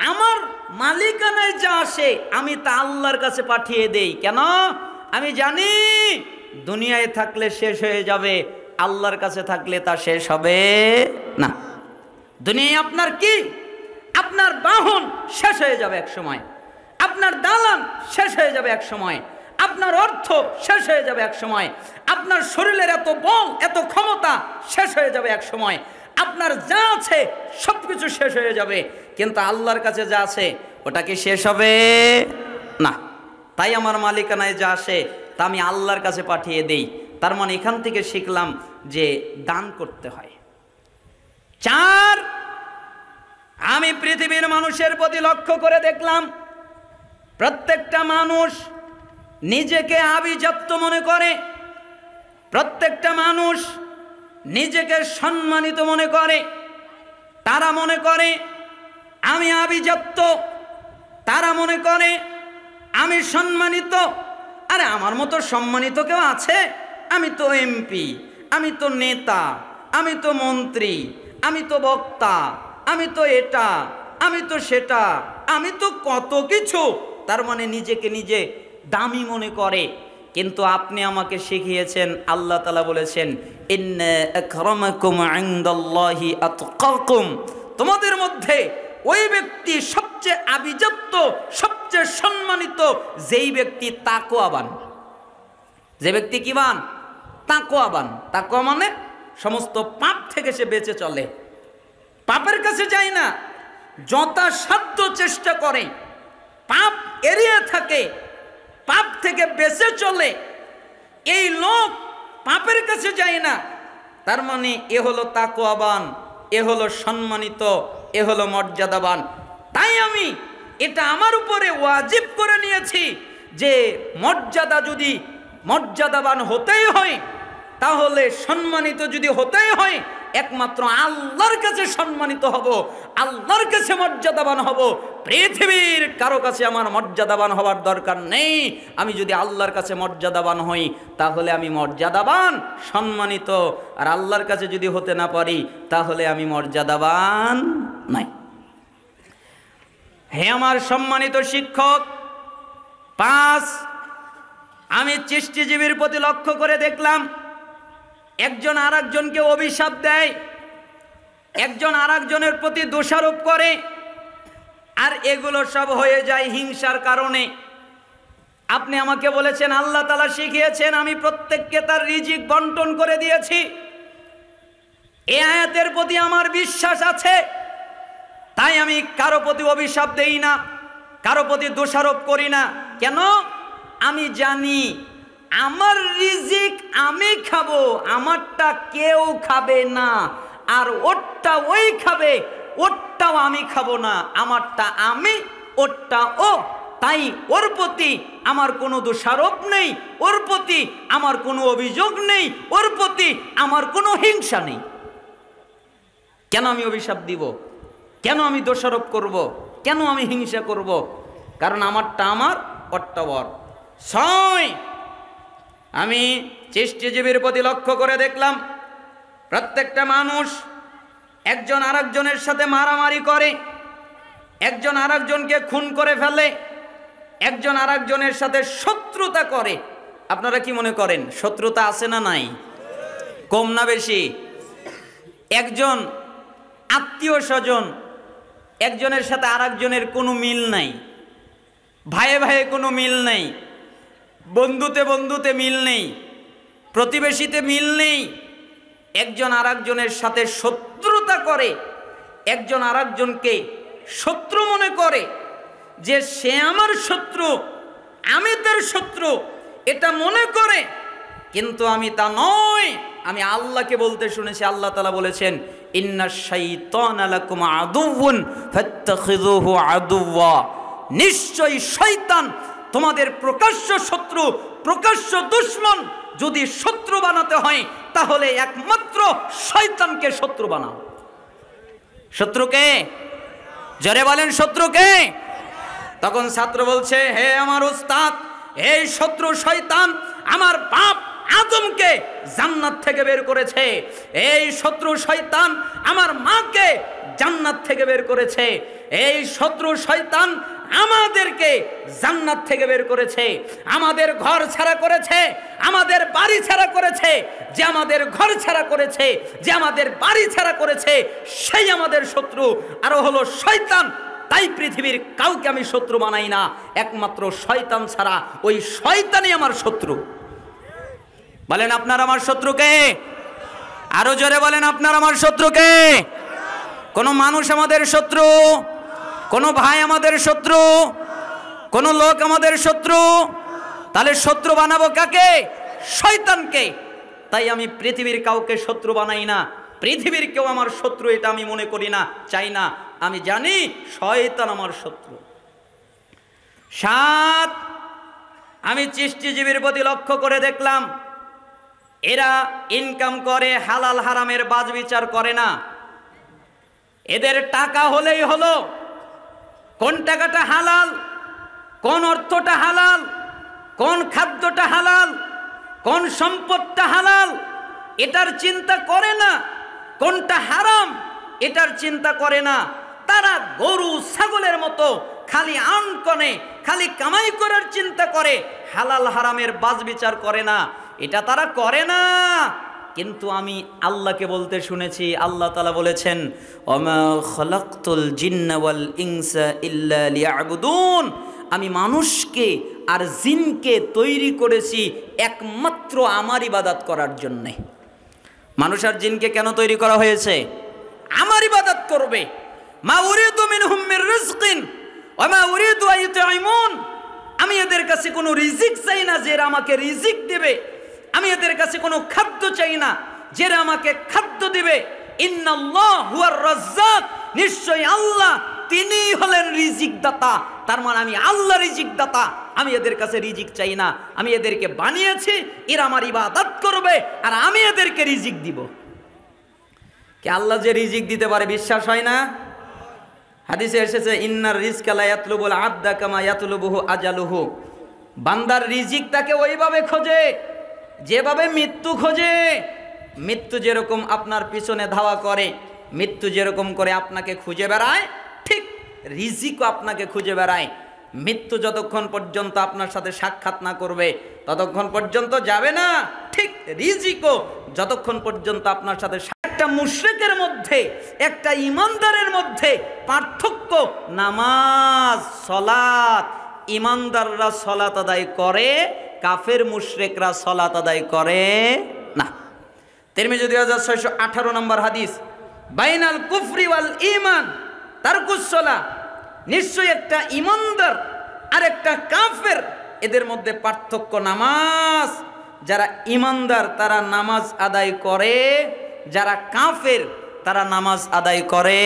Speaker 1: আমার মালিকানায় যা আসে আমি তা আল্লাহর কাছে পাঠিয়ে দেই। কেন? আমি জানি দুনিয়ায় থাকলে শেষ হয়ে যাবে, আল্লাহর কাছে থাকলে তা শেষ হবে না। দুনিয়ায় আপনার কি? আপনার বাহন শেষ হয়ে যাবে এক সময়, আপনার দালান শেষ হয়ে যাবে এক সময়, আপনার অর্থ শেষ হয়ে যাবে এক সময়, আপনার শরীরের এত বল, এত ক্ষমতা শেষ হয়ে যাবে এক সময়, আপনার যা আছে সবকিছু শেষ হয়ে যাবে, কিন্তু আল্লাহর কাছে যা আছে ওটা কি শেষ হবে না। তাই আমার মালিকানায় যা আসে তা আমি আল্লাহর কাছে পাঠিয়ে দেই। তার মানে এখান থেকে শিখলাম যে দান করতে হয়। 4, আমি পৃথিবীর মানুষের প্রতি লক্ষ্য করে দেখলাম, প্রত্যেকটা মানুষ নিজেকে আভিজাত্য মনে করে, প্রত্যেকটা মানুষ নিজেকে সম্মানিত মনে করে। তারা মনে করে আমি আভিজাত্য, তারা মনে করে আমি সম্মানিত। আরে আমার মতো সম্মানিত কেউ আছে? আমি তো এমপি, আমি তো নেতা, আমি তো মন্ত্রী, আমি তো বক্তা, আমি তো এটা, আমি তো সেটা, আমি তো কত কিছু। তার মানে নিজেকে নিজে দামি মনে করে। কিন্তু আপনি আমাকে শিখিয়েছেন, আল্লাহ তাআলা বলেছেন, ইন্না আকরামাকুম ইনদাল্লাহি আতকাকুম। তোমাদের মধ্যে ওই ব্যক্তি সবচেয়ে আভিজাত্য, সবচেয়ে সম্মানিত যেই ব্যক্তি তাকওয়াবান। যে ব্যক্তি কিবান? তাকওয়াবান। তাকওয়া মানে সমস্ত পাপ থেকে সে বেঁচে চলে, পাপের কাছে যায় না, যথাসাধ্য চেষ্টা করে, পাপ এড়িয়ে থাকে, পাপ থেকে বেঁচে চলে। এই লোক পাপের কাছে যায় না, তার মানে এ হলো তাকওয়াবান, এ হলো সম্মানিত, এ হলো মর্যাদাবান। তাই আমি এটা আমার উপরে ওয়াজিব করে নিয়েছি যে মর্যাদা, যদি মর্যাদাবান হতেই হয় তাহলে সম্মানিত যদি হতেই হয় একমাত্র আল্লাহর কাছে সম্মানিত হব, আল্লাহর কাছে মর্যাদাবান হব। পৃথিবীর কারো কাছে আমার মর্যাদাবান হওয়ার দরকার নেই। আমি যদি আল্লাহর কাছে মর্যাদাবান হই তাহলে আমি মর্যাদাবান, সম্মানিত। আর আল্লাহর কাছে যদি হতে না পারি তাহলে আমি মর্যাদাবান নাই। হে আমার সম্মানিত শিক্ষক, 5, আমি চিষ্টিজীবীর প্রতি লক্ষ্য করে দেখলাম একজন আর একজনকে অভিশাপ দেয়, একজন আর একজনের প্রতি দোষারোপ করে, আর এগুলো সব হয়ে যায় হিংসার কারণে। আপনি আমাকে বলেছেন আল্লাহ তাআলা শিখিয়েছেন আমি প্রত্যেককে তার রিজিক বন্টন করে দিয়েছি। এই আয়াতের প্রতি আমার বিশ্বাস আছে, তাই আমি কারো প্রতি অভিশাপ দেই না, কারো প্রতি দোষারোপ করি না। কেন? আমি জানি আমার রিজিক আমি খাবো, আমারটা কেউ খাবে না। আর ওরটা ওই খাবে, ওরটাও আমি খাবো না। আমারটা আমি, ওরটা ও। তাই ওর প্রতি আমার কোনো দোষারোপ নেই, ওর প্রতি আমার কোনো অভিযোগ নেই, ওর প্রতি আমার কোনো হিংসা নেই। কেন আমি অভিশাপ দিব? কেন আমি দোষারোপ করব? কেন আমি হিংসা করব? কারণ আমারটা আমার, ওরটা ওর। 6, আমি চিষ্টিজীবীর প্রতি লক্ষ্য করে দেখলাম প্রত্যেকটা মানুষ একজন আরেকজনের সাথে মারামারি করে, একজন আরেকজনকে খুন করে ফেলে, একজন আরেকজনের সাথে শত্রুতা করে। আপনারা কি মনে করেন শত্রুতা আছে না নাই? কম না বেশি? একজন আত্মীয় স্বজন একজনের সাথে আরেকজনের কোনো মিল নাই, ভাইয়ে ভাইয়ে কোনো মিল নেই, বন্ধুতে বন্ধুতে মিল নেই, প্রতিবেশীতে মিল নেই। একজন আরেকজনের সাথে শত্রুতা করে, একজন আরেকজনকে শত্রু মনে করে যে সে আমার শত্রু, আমি তার শত্রু, এটা মনে করে। কিন্তু আমি তা নয়। আমি আল্লাহকে বলতে শুনেছি, আল্লাহ তাআলা বলেছেন ইন্নাশ শাইতানা লাকুম আদুউন ফাত্তাখিযুহু আদুওয়া, নিশ্চয়ই শয়তান তোমাদের প্রকাশ্য শত্রু, প্রকাশ্য দুশমন। যদি শত্রু বানাতে হয় তাহলে একমাত্র শয়তানকে শত্রু বানাও। শত্রুকে জোরে বলেন, শত্রুকে। তখন ছাত্র বলছে হে আমার উস্তাদ, এই শত্রু শয়তান আমার বাপ আদমকে জান্নাত থেকে বের করেছে, এই শত্রু শয়তান আমার মাকে জান্নাত থেকে বের করেছে, এই শত্রু শয়তান আমাদেরকে জান্নাত থেকে বের করেছে, আমাদের ঘর ছাড়া করেছে, আমাদের বাড়ি ছাড়া করেছে। যে আমাদের ঘর ছাড়া করেছে, যে আমাদের বাড়ি ছাড়া করেছে, সেই আমাদের শত্রু। আরো হলো শয়তান। তাই পৃথিবীর কাউকে আমি শত্রু বানাই না, একমাত্র শয়তান ছাড়া। ওই শয়তানই আমার শত্রু। বলেন আপনার আমার শত্রুকে? আরো জোরে বলেন আপনার আমার শত্রুকে? কোনো মানুষ আমাদের শত্রু, কোনো ভাই আমাদের শত্রু, কোনো লোক আমাদের শত্রু। তাহলে শত্রু বানাবো কাকে? শয়তানকে। তাই আমি পৃথিবীর কাউকে শত্রু বানাই না, পৃথিবীর কেউ আমার শত্রু এটা আমি মনে করি না, চাই না। আমি জানি শয়তান আমার শত্রু। 7, আমি চিষ্টিজীবীর প্রতি লক্ষ্য করে দেখলাম এরা ইনকাম করে, হালাল হারামের বাজ বিচার করে না। এদের টাকা হলেই হলো, কোন টাকাটা হালাল, কোন অর্থটা হালাল, কোন খাদ্যটা হালাল, কোন সম্পদটা হালাল, এটার চিন্তা করে না। কোনটা হারাম এটার চিন্তা করে না। তারা গরু ছাগলের মতো খালি আনকনে, খালি কামাই করার চিন্তা করে, হালাল হারামের বাজ বিচার করে না। এটা তারা করে না। কিন্তু আমি আল্লাহকে বলতে শুনেছি, আল্লাহ তাআলা বলেছেন ওমা খালাকতুল জিন্না ওয়াল ইনসা ইল্লা লিয়াবুদুন, আমি মানুষকে আর জিনকে তৈরি করেছি একমাত্র আমার ইবাদত করার জন্যে। মানুষ আর জিনকে কেন তৈরি করা হয়েছে? আমার ইবাদত করবে। মা উরিদু মিনহুম মির রিজকিন ওয়া মা উরিদু আইয়ুতঈমুন, আমি এদের কাছে কোনো রিজিক চাই না যে এরা আমাকে রিজিক দেবে। আমি এদের কাছে কোনো খাদ্য চাই না যে এরা আমাকে খাদ্য দেবে। ইন্নাল্লাহ হুয়ার রাজ্জাক, নিশ্চয়ই আল্লাহ তিনিই হলেন রিজিক দাতা। তার মানে আমি আল্লাহ রিজিক দাতা, আমি এদের কাছে রিজিক চাই না, আমি এদেরকে বানিয়েছি, এরা আমার ইবাদত করবে আর আমি এদেরকে রিজিক দিব। কি আল্লাহ যে রিজিক দিতে পারে বিশ্বাস হয় না? হাদিসে এসেছে ইন্নার রিজকা লা ইয়াতলুবুল আবদা কামা ইয়াতলুবুহু আজালুহু। বান্দার রিজিক তাকে ওইভাবে খোঁজে যেভাবে মৃত্যু খোঁজে। মৃত্যু যেরকম আপনার পিছনে ধাওয়া করে, মৃত্যু যেরকম করে আপনাকে খুঁজে বেড়ায়, ঠিক রিজিকও আপনাকে খুঁজে বেড়ায়। মৃত্যু যতক্ষণ পর্যন্ত আপনার সাথে সাক্ষাৎ না করবে ততক্ষণ পর্যন্ত যাবে না, ঠিক রিজিকও যতক্ষণ পর্যন্ত আপনার সাথে। একটা মুশরিকের মধ্যে একটা ইমানদারের মধ্যে পার্থক্য নামাজ সালাত। ইমানদাররা সালাত আদায় করে, কাফের মুশরিকরা সালাত আদায় করে না। তিরমিজি 2618 নম্বর হাদিস, বাইনাল কুফরি ওয়াল ঈমান তারকুস সালাহ। নিশ্চয়ই একটা ইমানদার আর একটা কাফের, এদের মধ্যে পার্থক্য নামাজ। যারা ইমানদার তারা নামাজ আদায় করে, যারা কাফের তারা নামাজ আদায় করে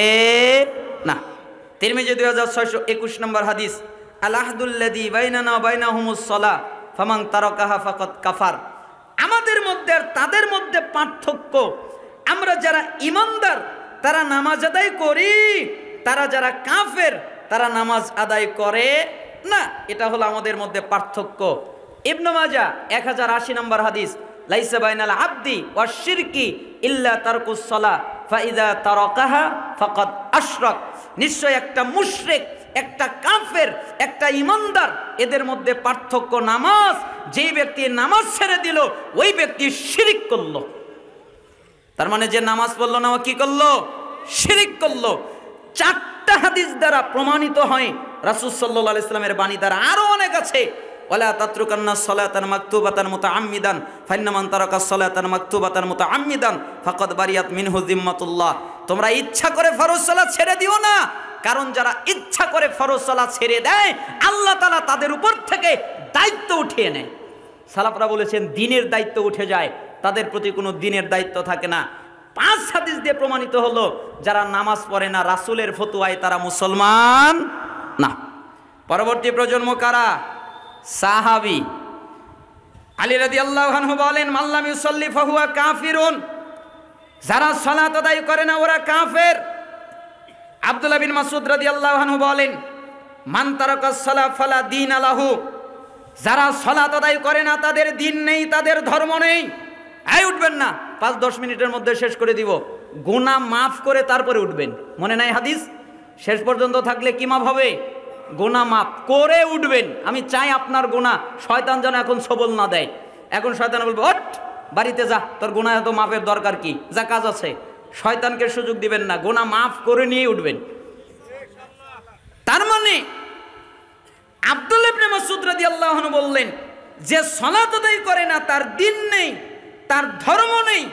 Speaker 1: না। তিরমিজি 2621 নম্বর হাদিস, আল আহদুল্লাযী বাইনানা ওয়া বাইনাহুমুস সালাহ ফামান তারাকাহা ফাকাদ কাফার। আমাদের মধ্যে আর তাদের মধ্যে পার্থক্য, আমরা যারা ইমানদার তারা নামাজ আদায় করি, তারা যারা কাফের তারা নামাজ আদায় করে না। এটা হলো আমাদের মধ্যে পার্থক্য। ইবনে মাজাহ 1080 নম্বর হাদিস, লাইসা বাইনাল আবদি ওয়াশ শিরকি ইল্লা তারকুস সালাহ ফাইদা তারাকাহা ফাকাদ আশরাক। নিশ্চয় একটা মুশরিক, একটা কাফের, একটা ইমানদার, এদের মধ্যে পার্থক্য নামাজ। যেই ব্যক্তি নামাজ ছেড়ে দিল ওই ব্যক্তি শিরিক করলো। তার মানে যে নামাজ পড়লো না ও কি করলো? শিরিক করলো। চারটা হাদিস দ্বারা প্রমাণিত হয়, রাসূল সাল্লাল্লাহু আলাইহি সাল্লামের বাণী দ্বারা। আরো অনেক আছে, ওয়ালা তাতরুকান্না সালাতান মাকতুবাতান মুতাআম্মিদান ফাইন্না মান তারাকা সালাতান মাকতুবাতান মুতাআম্মিদান ফাকাদ বারিয়াত মিনহু জিম্মাতুল্লাহ। তোমরা ইচ্ছা করে ফরজ সালাত ছেড়ে দিও না, কারণ যারা ইচ্ছা করে ফরজ সালাত ছেড়ে দেয় আল্লাহ তাআলা তাদের উপর থেকে দায়িত্ব উঠিয়ে নেয়। সালাফরা বলেছেন দিনের দায়িত্ব উঠে যায়, তাদের প্রতি কোনো দিনের দায়িত্ব থাকে না। 5 হাদিস দিয়ে প্রমাণিত হলো যারা নামাজ পড়ে না রাসূলের ফতোয়ায় তারা মুসলমান না। পরবর্তী প্রজন্ম কারা? সাহাবী। আলী রাদিয়াল্লাহু আনহু বলেন, মাল্লাম ইউসাল্লি ফাহুয়া কাফিরুন। যারা সালাত আদায় করে না ওরা কাফের। আব্দুল্লাহ বিন মাসউদ রাদিয়াল্লাহু আনহু বলেন, মান তারাকাস সালাহ ফালা দীন লাহু। যারা সালাত আদায় করে না তাদের দিন নেই, তাদের ধর্ম নেই। এই উঠবেন না, 5-10 মিনিটের মধ্যে শেষ করে দিব। গুনাহ মাফ করে তারপরে উঠবেন। মনে নাই হাদিস? শেষ পর্যন্ত থাকলে কি মাফ হবে? গুনাহ মাফ করে উঠবেন। আমি চাই আপনার গুনাহ শয়তান যেন এখন সবল না দেয়। এখন শয়তান বলবে, ওঠ বাড়িতে যা, তোর গুনাহ এত মাফের দরকার কি, যা কাজ আছে। শয়তানকে সুযোগ দিবেন না, গুনাহ মাফ করে নিয়ে উঠবেন। তার মানে আব্দুল্লাহ ইবনে মাসউদ রাদিয়াল্লাহু আনহু বললেন, যে সালাত আদায় করে না তার দিন নেই, তার ধর্ম নেই।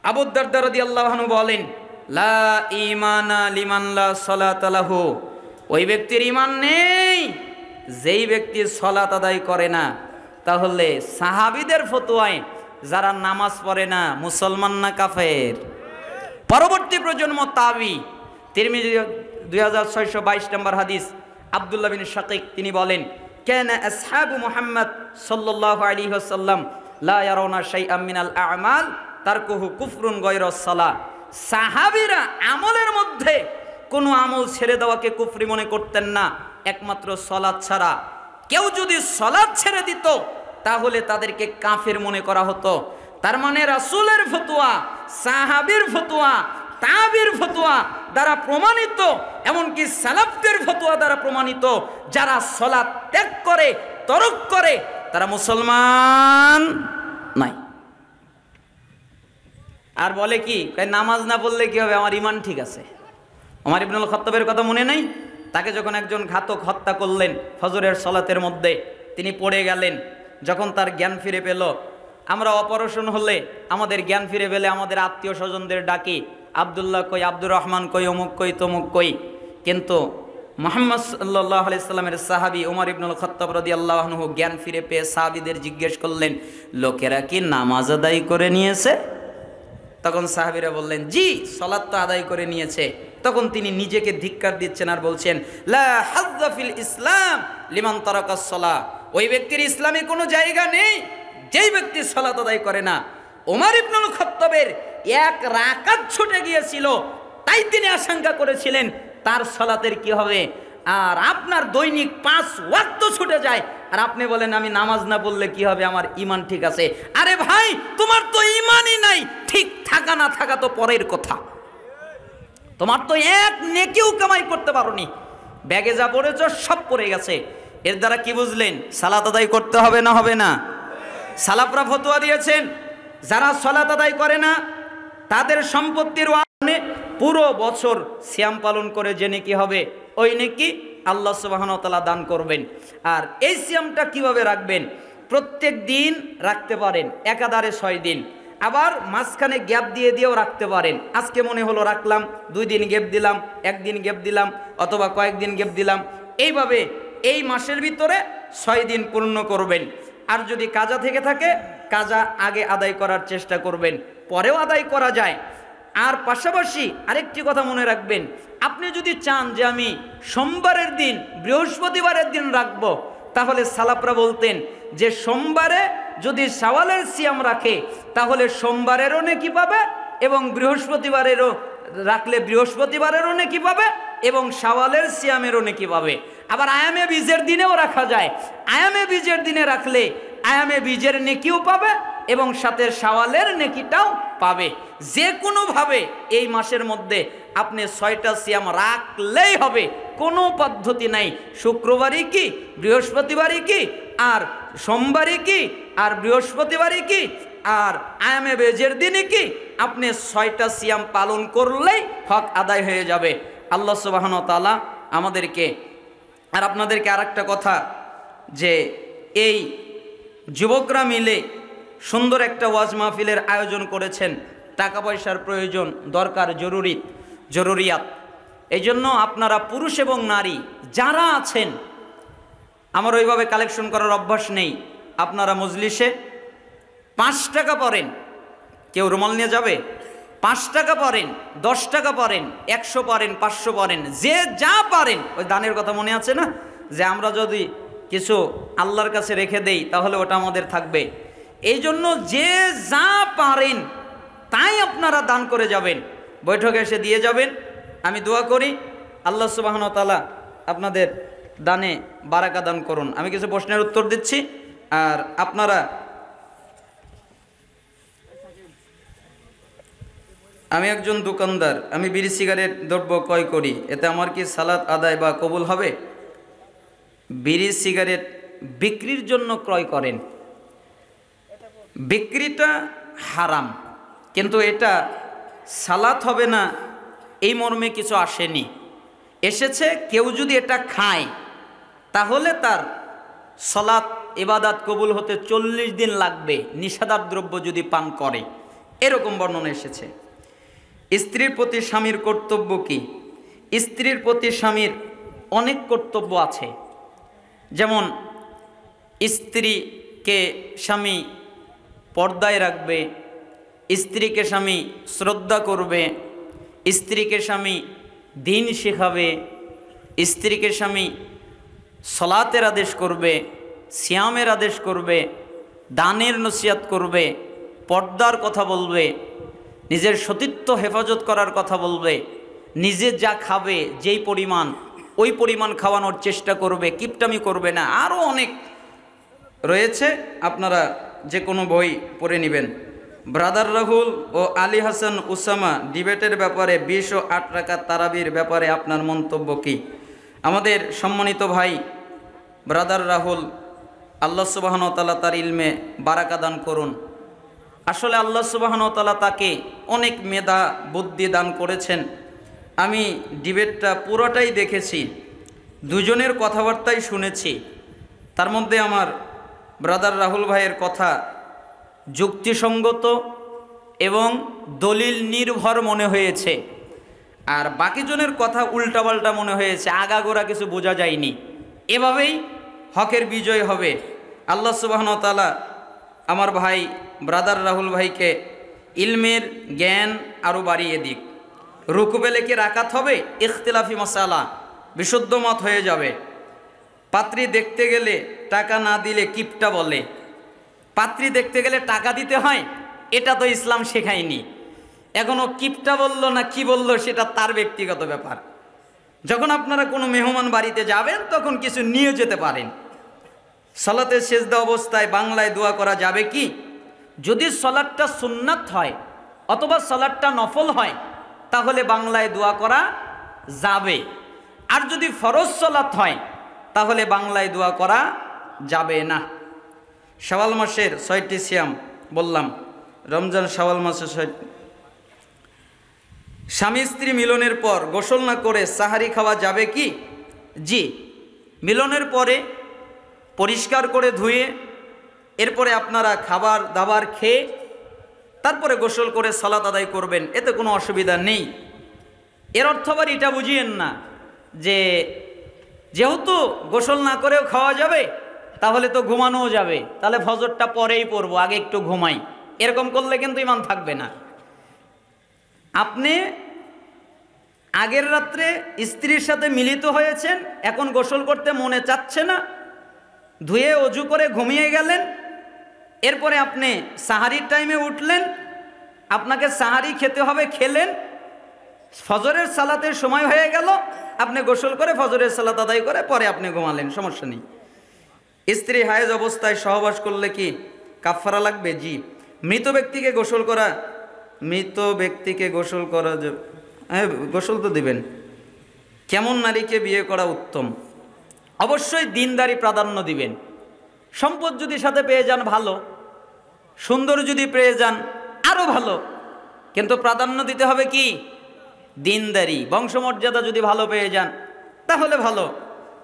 Speaker 1: আবু দারদা রাদিয়াল্লাহু আনহু বলেন, লা ঈমানা লিমান লা সালাতা লাহু। ওই ব্যক্তির ঈমান নেই যেই ব্যক্তি সালাত আদায় করে না। তাহলে সাহাবীদের ফতোয়ায় যারা নামাজ পড়ে না মুসলমান না কাফের? পরবর্তী প্রজন্ম তাবি। তিরমিজি 2622 নম্বর হাদিস, আব্দুল্লাহ বিন শাকিক তিনি বলেন, কানা আসহাবু মুহাম্মদ সাল্লাল্লাহু আলাইহি ওয়াসাল্লাম লা ইয়ারাউনা শাইআম মিনাল আ'মাল তারকুহু কুফরুন গায়রাস সালাহ। সাহাবীরা আমলের মধ্যে কোনো আমল ছেড়ে দেওয়াকে কুফরি মনে করতেন না, একমাত্র সালাত ছাড়া। কেউ যদি সালাত ছেড়ে দিত তাহলে তাদেরকে কাফের মনে করা হতো। তার মানে রাসূলের ফতোয়া, সাহাবীর ফতোয়া, তাবির ফতোয়া দ্বারা প্রমাণিত, এমনকি সালাফদের ফতোয়া দ্বারা প্রমাণিত, যারা সালাত ত্যাগ করে, তরক করে, তারা মুসলমান নাই। আর বলে কি, নামাজ না পড়লে কি হবে, আমার ঈমান ঠিক আছে। ওমর ইবনুল খাত্তাবের কথা মনে নেই? তাকে যখন একজন ঘাতক হত্যা করলেন ফজরের সালাতের মধ্যে, তিনি পড়ে গেলেন। যখন তার জ্ঞান ফিরে পেল, আমরা অপারেশন হলে আমাদের জ্ঞান ফিরে পেলে আমাদের আত্মীয় স্বজনদের ডাকি, আব্দুল্লাহ কই, আব্দুর রহমান কই, অমুক কই, তমুক কই। কিন্তু মুহাম্মদ সাল্লাল্লাহু আলাইহি সাল্লামের সাহাবী ওমর ইবনুল খাত্তাব রাদিয়াল্লাহু আনহু জ্ঞান ফিরে পেয়ে সাহাবীদের জিজ্ঞেস করলেন, লোকেরা কি নামাজ আদায় করে নিয়েছে? তখন সাহাবীরা বললেন, জি, সালাত তো আদায় করে নিয়েছে, তখন তিনি নিজেকে ধিক্কার দিচ্ছেন আর বলছেন, লা হাজ্জা ফিল ইসলাম লিমান তারাকাস সালাহ, ওই ব্যক্তির ইসলামে কোনো জায়গা নেই যেই ব্যক্তি সালাত আদায় করে না। ওমর ইবনুল খাত্তাবের এক রাকাত ছুটে গিয়েছিল, তাই তিনি আশঙ্কা করেছিলেন তার সালাতের কি হবে। আর আপনার দৈনিক 5 ওয়াক্ত ছুটে যায়, আর আপনি বলেন আমি নামাজ না পড়লে কি হবে, আমার ঈমান ঠিক আছে। আরে ভাই, তোমার তো ঈমানই নাই, ঠিক থাকা না থাকা তো পরের কথা। তোমার তো এক নেকিও কামাই করতে পারোনি, ব্যাগে যা পড়েছ সব পড়ে গেছে। এর দ্বারা কি বুঝলেন? সালাত আদায় করতে হবে না হবে না? সালাফরা ফতোয়া দিয়েছেন, যারা সালাত আদায় করে না তাদের সম্পত্তির ওয়ানে পুরো বছর সিয়াম পালন করে যে নেকি হবে, ওই নেকি আল্লাহ সুবহানাহু ওয়া তাআলা দান করবেন। আর এই সিয়ামটা কিভাবে রাখবেন? প্রত্যেক দিন রাখতে পারেন, একাধারে 6 দিন, আবার মাঝখানে গ্যাপ দিয়ে দিয়েও রাখতে পারেন। আজকে মনে হলো রাখলাম, 2 দিন গ্যাপ দিলাম, 1 দিন গ্যাপ দিলাম, অথবা কয়েকদিন গ্যাপ দিলাম। এইভাবে এই মাসের ভিতরে 6 দিন পূর্ণ করবেন। আর যদি কাজা থেকে থাকে, কাজা আগে আদায় করার চেষ্টা করবেন, পরেও আদায় করা যায়। আর পাশাপাশি আরেকটি কথা মনে রাখবেন, আপনি যদি চান যে আমি সোমবারের দিন বৃহস্পতিবারের দিন রাখবো, তাহলে সালাফরা বলতেন যে সোমবারে যদি শাওয়ালের সিয়াম রাখে তাহলে সোমবারেরও নেকি পাবে, এবং বৃহস্পতিবারেরও রাখলে বৃহস্পতিবারেরও নেকি পাবে, এবং শাওয়ালের সিয়ামেরও নেকি পাবে। আবার আয়ামে বীজের দিনেও রাখা যায়, আয়ামে বীজের দিনে রাখলে আয়ামে বীজের নেকিও পাবে এবং সাথে শাওয়ালের নেকিটাও পাবে। যে কোনোভাবে এই মাসের মধ্যে আপনি 6টা সিয়াম রাখলেই হবে, কোনো পদ্ধতি নাই। শুক্রবারই কি, বৃহস্পতিবারই কি, আর সোমবারই কি, আর বৃহস্পতিবারই কি, আর আয়ামে বেজের দিনে কি, আপনি 6টা সিয়াম পালন করলেই হক আদায় হয়ে যাবে। আল্লাহ সুবহানাহু ওয়া তাআলা আমাদেরকে, আর আপনাদেরকে আরেকটা কথা, যে এই যুবকরা মিলে সুন্দর একটা ওয়াজ মাহফিলের আয়োজন করেছেন, টাকা পয়সার প্রয়োজন, দরকার, জরুরিয়াত। এই জন্য আপনারা পুরুষ এবং নারী যারা আছেন, আমার ওইভাবে কালেকশন করার অভ্যাস নেই, আপনারা মজলিসে 5 টাকা পড়েন, কেউ রুমাল নিয়ে যাবে, 5 টাকা পড়েন, 10 টাকা পড়েন, 100 পড়েন, 500 পড়েন, যে যা পারেন। ওই দানের কথা মনে আছে না, যে আমরা যদি কিছু আল্লাহর কাছে রেখে দেই তাহলে ওটা আমাদের থাকবে। এই জন্য যে যা পারেন তাই আপনারা দান করে যাবেন, বৈঠকে এসে দিয়ে যাবেন। আমি দোয়া করি আল্লাহ সুবহানাহু ওয়া তাআলা আপনাদের দানে বারাকা দান করুন। আমি কিছু প্রশ্নের উত্তর দিচ্ছি, আর আপনারা, আমি একজন দোকানদার, আমি বিড়ি সিগারেট দ্রব্য ক্রয় করি, এতে আমার কি সালাত আদায় বা কবুল হবে? বিড়ি সিগারেট বিক্রির জন্য ক্রয় করেন, বিক্রিটা হারাম, কিন্তু এটা সালাত হবে না এই মর্মে কিছু আসেনি। এসেছে কেউ যদি এটা খায় তাহলে তার সালাত ইবাদত কবুল হতে 40 দিন লাগবে, নিষেধাজ্ঞ দ্রব্য যদি পান করে, এরকম বর্ণনা এসেছে। স্ত্রীর প্রতি স্বামীর কর্তব্য কি? স্ত্রীর প্রতি স্বামীর অনেক কর্তব্য আছে, যেমন স্ত্রীকে স্বামী পর্দায় রাখবে, স্ত্রীকে স্বামী শ্রদ্ধা করবে, স্ত্রীকে স্বামী দিন শেখাবে, স্ত্রীকে স্বামী সলাতের আদেশ করবে, সিয়ামের আদেশ করবে, দানের নসিহত করবে, পর্দার কথা বলবে, নিজের সতীত্ব হেফাজত করার কথা বলবে, নিজে যা খাবে যেই পরিমাণ ওই পরিমাণ খাওয়ানোর চেষ্টা করবে, কিপটামি করবে না। আরও অনেক রয়েছে, আপনারা যে কোনো বই পড়ে নেবেন। ব্রাদার রাহুল ও আলী হাসান উসামা ডিবেটের ব্যাপারে 20 ও 8 রাকাত তারাবির ব্যাপারে আপনার মন্তব্য কি? আমাদের সম্মানিত ভাই ব্রাদার রাহুল, আল্লাহ সুবহানাহু ওয়া তাআলা তার ইলমে বারাকা দান করুন। আসলে আল্লাহ সুবহানাহু ওয়া তাআলা তাকে অনেক মেধা বুদ্ধি দান করেছেন। আমি ডিবেটটা পুরোটাই দেখেছি, দুজনের কথাবার্তাই শুনেছি। তার মধ্যে আমার ব্রাদার রাহুল ভাইয়ের কথা যুক্তিসঙ্গত এবং দলিল নির্ভর মনে হয়েছে, আর বাকি জনের কথা উল্টাপাল্টা মনে হয়েছে, আগাগোড়া কিছু বোঝা যায়নি। এভাবেই হকের বিজয় হবে। আল্লাহ সুবহানাহু ওয়া তাআলা আমার ভাই ব্রাদার রাহুল ভাইকে ইলমের জ্ঞান আরও বাড়িয়ে দিক। রুকু পেলে কি রাকাত হবে? ইখতিলাফি মাসালা, বিশুদ্ধ মত হয়ে যাবে। পাত্রী দেখতে গেলে টাকা না দিলে কিপটা বলে। পাত্রী দেখতে গেলে টাকা দিতে হয়, এটা তো ইসলাম শেখায়নি। এখনো কিপটা বলল না কি বলল সেটা তার ব্যক্তিগত ব্যাপার। যখন আপনারা কোনো মেহমান বাড়িতে যাবেন তখন কিছু নিয়ে যেতে পারেন। সালাতে সেজদা অবস্থায় বাংলায় দোয়া করা যাবে কি? যদি সালাতটা সুন্নাত হয় অথবা সালাতটা নফল হয় তাহলে বাংলায় দোয়া করা যাবে। আর যদি ফরজ সালাত হয় তাহলে বাংলায় দোয়া করা যাবে না। শাওয়াল মাসের 6টি সিয়াম বললাম, রমজান শাওয়াল মাসের 6। স্বামী স্ত্রী মিলনের পর গোসল না করে সাহারি খাওয়া যাবে কি? জি, মিলনের পরে পরিষ্কার করে ধুয়ে এরপরে আপনারা খাবার দাবার খেয়ে তারপরে গোসল করে সালাত আদায় করবেন, এতে কোনো অসুবিধা নেই। এর অর্থ আবার এটা বুঝিয়েন না যে যেহেতু গোসল না করেও খাওয়া যাবে তাহলে তো ঘুমানোও যাবে, তাহলে ফজরটা পরেই পড়বো, আগে একটু ঘুমাই। এরকম করলে কিন্তু ইমান থাকবে না। আপনি আগের রাত্রে স্ত্রীর সাথে মিলিত হয়েছেন, এখন গোসল করতে মনে চাচ্ছে না, ধুয়ে অজু করে ঘুমিয়ে গেলেন, এরপরে আপনি সাহারির টাইমে উঠলেন, আপনাকে সাহারি খেতে হবে, খেলেন, ফজরের সালাতের সময় হয়ে গেল, আপনি গোসল করে ফজরের সালাত আদায় করে পরে আপনি ঘুমালেন, সমস্যা নেই। স্ত্রী হায়েজ অবস্থায় সহবাস করলে কি কাফারা লাগবে? জি। মৃত ব্যক্তিকে গোসল করা হ্যাঁ, গোসল তো দিবেন। কেমন নারীকে বিয়ে করা উত্তম? অবশ্যই দিনদারি প্রাধান্য দিবেন। সম্পদ যদি সাথে পেয়ে যান ভালো, সুন্দর যদি পেয়ে যান আরো ভালো, কিন্তু প্রাধান্য দিতে হবে কি? দিনদারি। বংশমর্যাদা যদি ভালো পেয়ে যান তাহলে ভালো,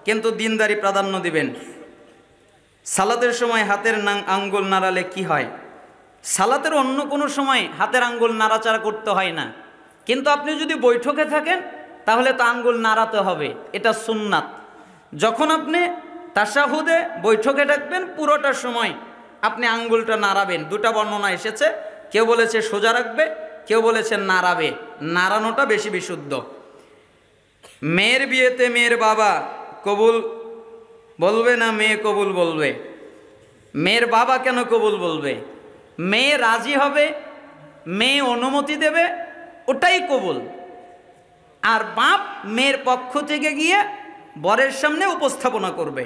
Speaker 1: কিন্তু দিনদারি প্রাধান্য দিবেন। সালাতের সময় হাতের আঙ্গুল নাড়ালে কি হয়? সালাতের অন্য কোনো সময় হাতের আঙ্গুল নাড়াচাড়া করতে হয় না, কিন্তু আপনি যদি বৈঠকে থাকেন তাহলে তো আঙ্গুল নাড়াতে হবে, এটা সুন্নাত। যখন আপনি তাশাহুদে বৈঠকে থাকবেন পুরোটা সময় আপনি আঙ্গুলটা নাড়াবেন। দুটা বর্ণনা এসেছে, কেউ বলেছে সোজা রাখবে, কেউ বলেছে নাড়াবে, নাড়ানোটা বেশি বিশুদ্ধ। মেয়ের বিয়েতে মেয়ের বাবা কবুল বলবে না মেয়ে কবুল বলবে? মেয়ের বাবা কেন কবুল বলবে? মেয়ে রাজি হবে, মেয়ে অনুমতি দেবে, ওটাই কবুল। আর বাপ মেয়ের পক্ষ থেকে গিয়ে বরের সামনে উপস্থাপনা করবে।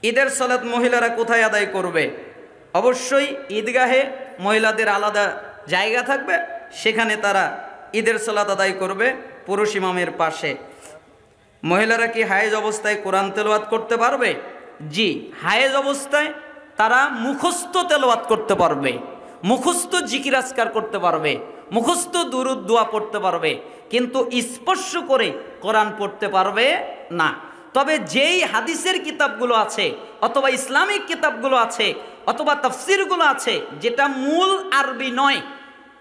Speaker 1: ঈদের সালাত মহিলারা কোথায় আদায় করবে? অবশ্যই ঈদগাহে মহিলাদের আলাদা জায়গা থাকবে, সেখানে তারা ঈদের সালাত আদায় করবে পুরুষ ইমামের পাশে। মহিলারা কি হায়েজ অবস্থায় কোরআন তেলাওয়াত করতে পারবে? জি, হায়েজ অবস্থায় তারা মুখস্থ তেলাওয়াত করতে পারবে, মুখস্থ জিকির আজকার করতে পারবে, মুখস্থ দুরুদ দোয়া পড়তে পারবে, কিন্তু স্পর্শ করে কোরআন পড়তে পারবে না। তবে যেই হাদিসের কিতাবগুলো আছে অথবা ইসলামিক কিতাবগুলো আছে অথবা তাফসিরগুলো আছে যেটা মূল আরবি নয়,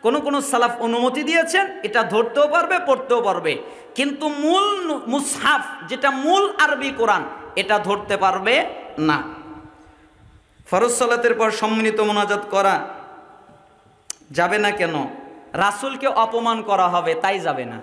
Speaker 1: কোন সালাফ অনুমতি দিয়েছেন এটা ধরতেও পারবে, পড়তেও পারবে, কিন্তু মূল মুসহাফ যেটা মূল আরবি কোরআন এটা ধরতে পারবে না। ফরজ সালাতের পর সম্মিলিত মোনাজাত করা যাবে না কেন? রাসূলকে অপমান করা হবে তাই যাবে না।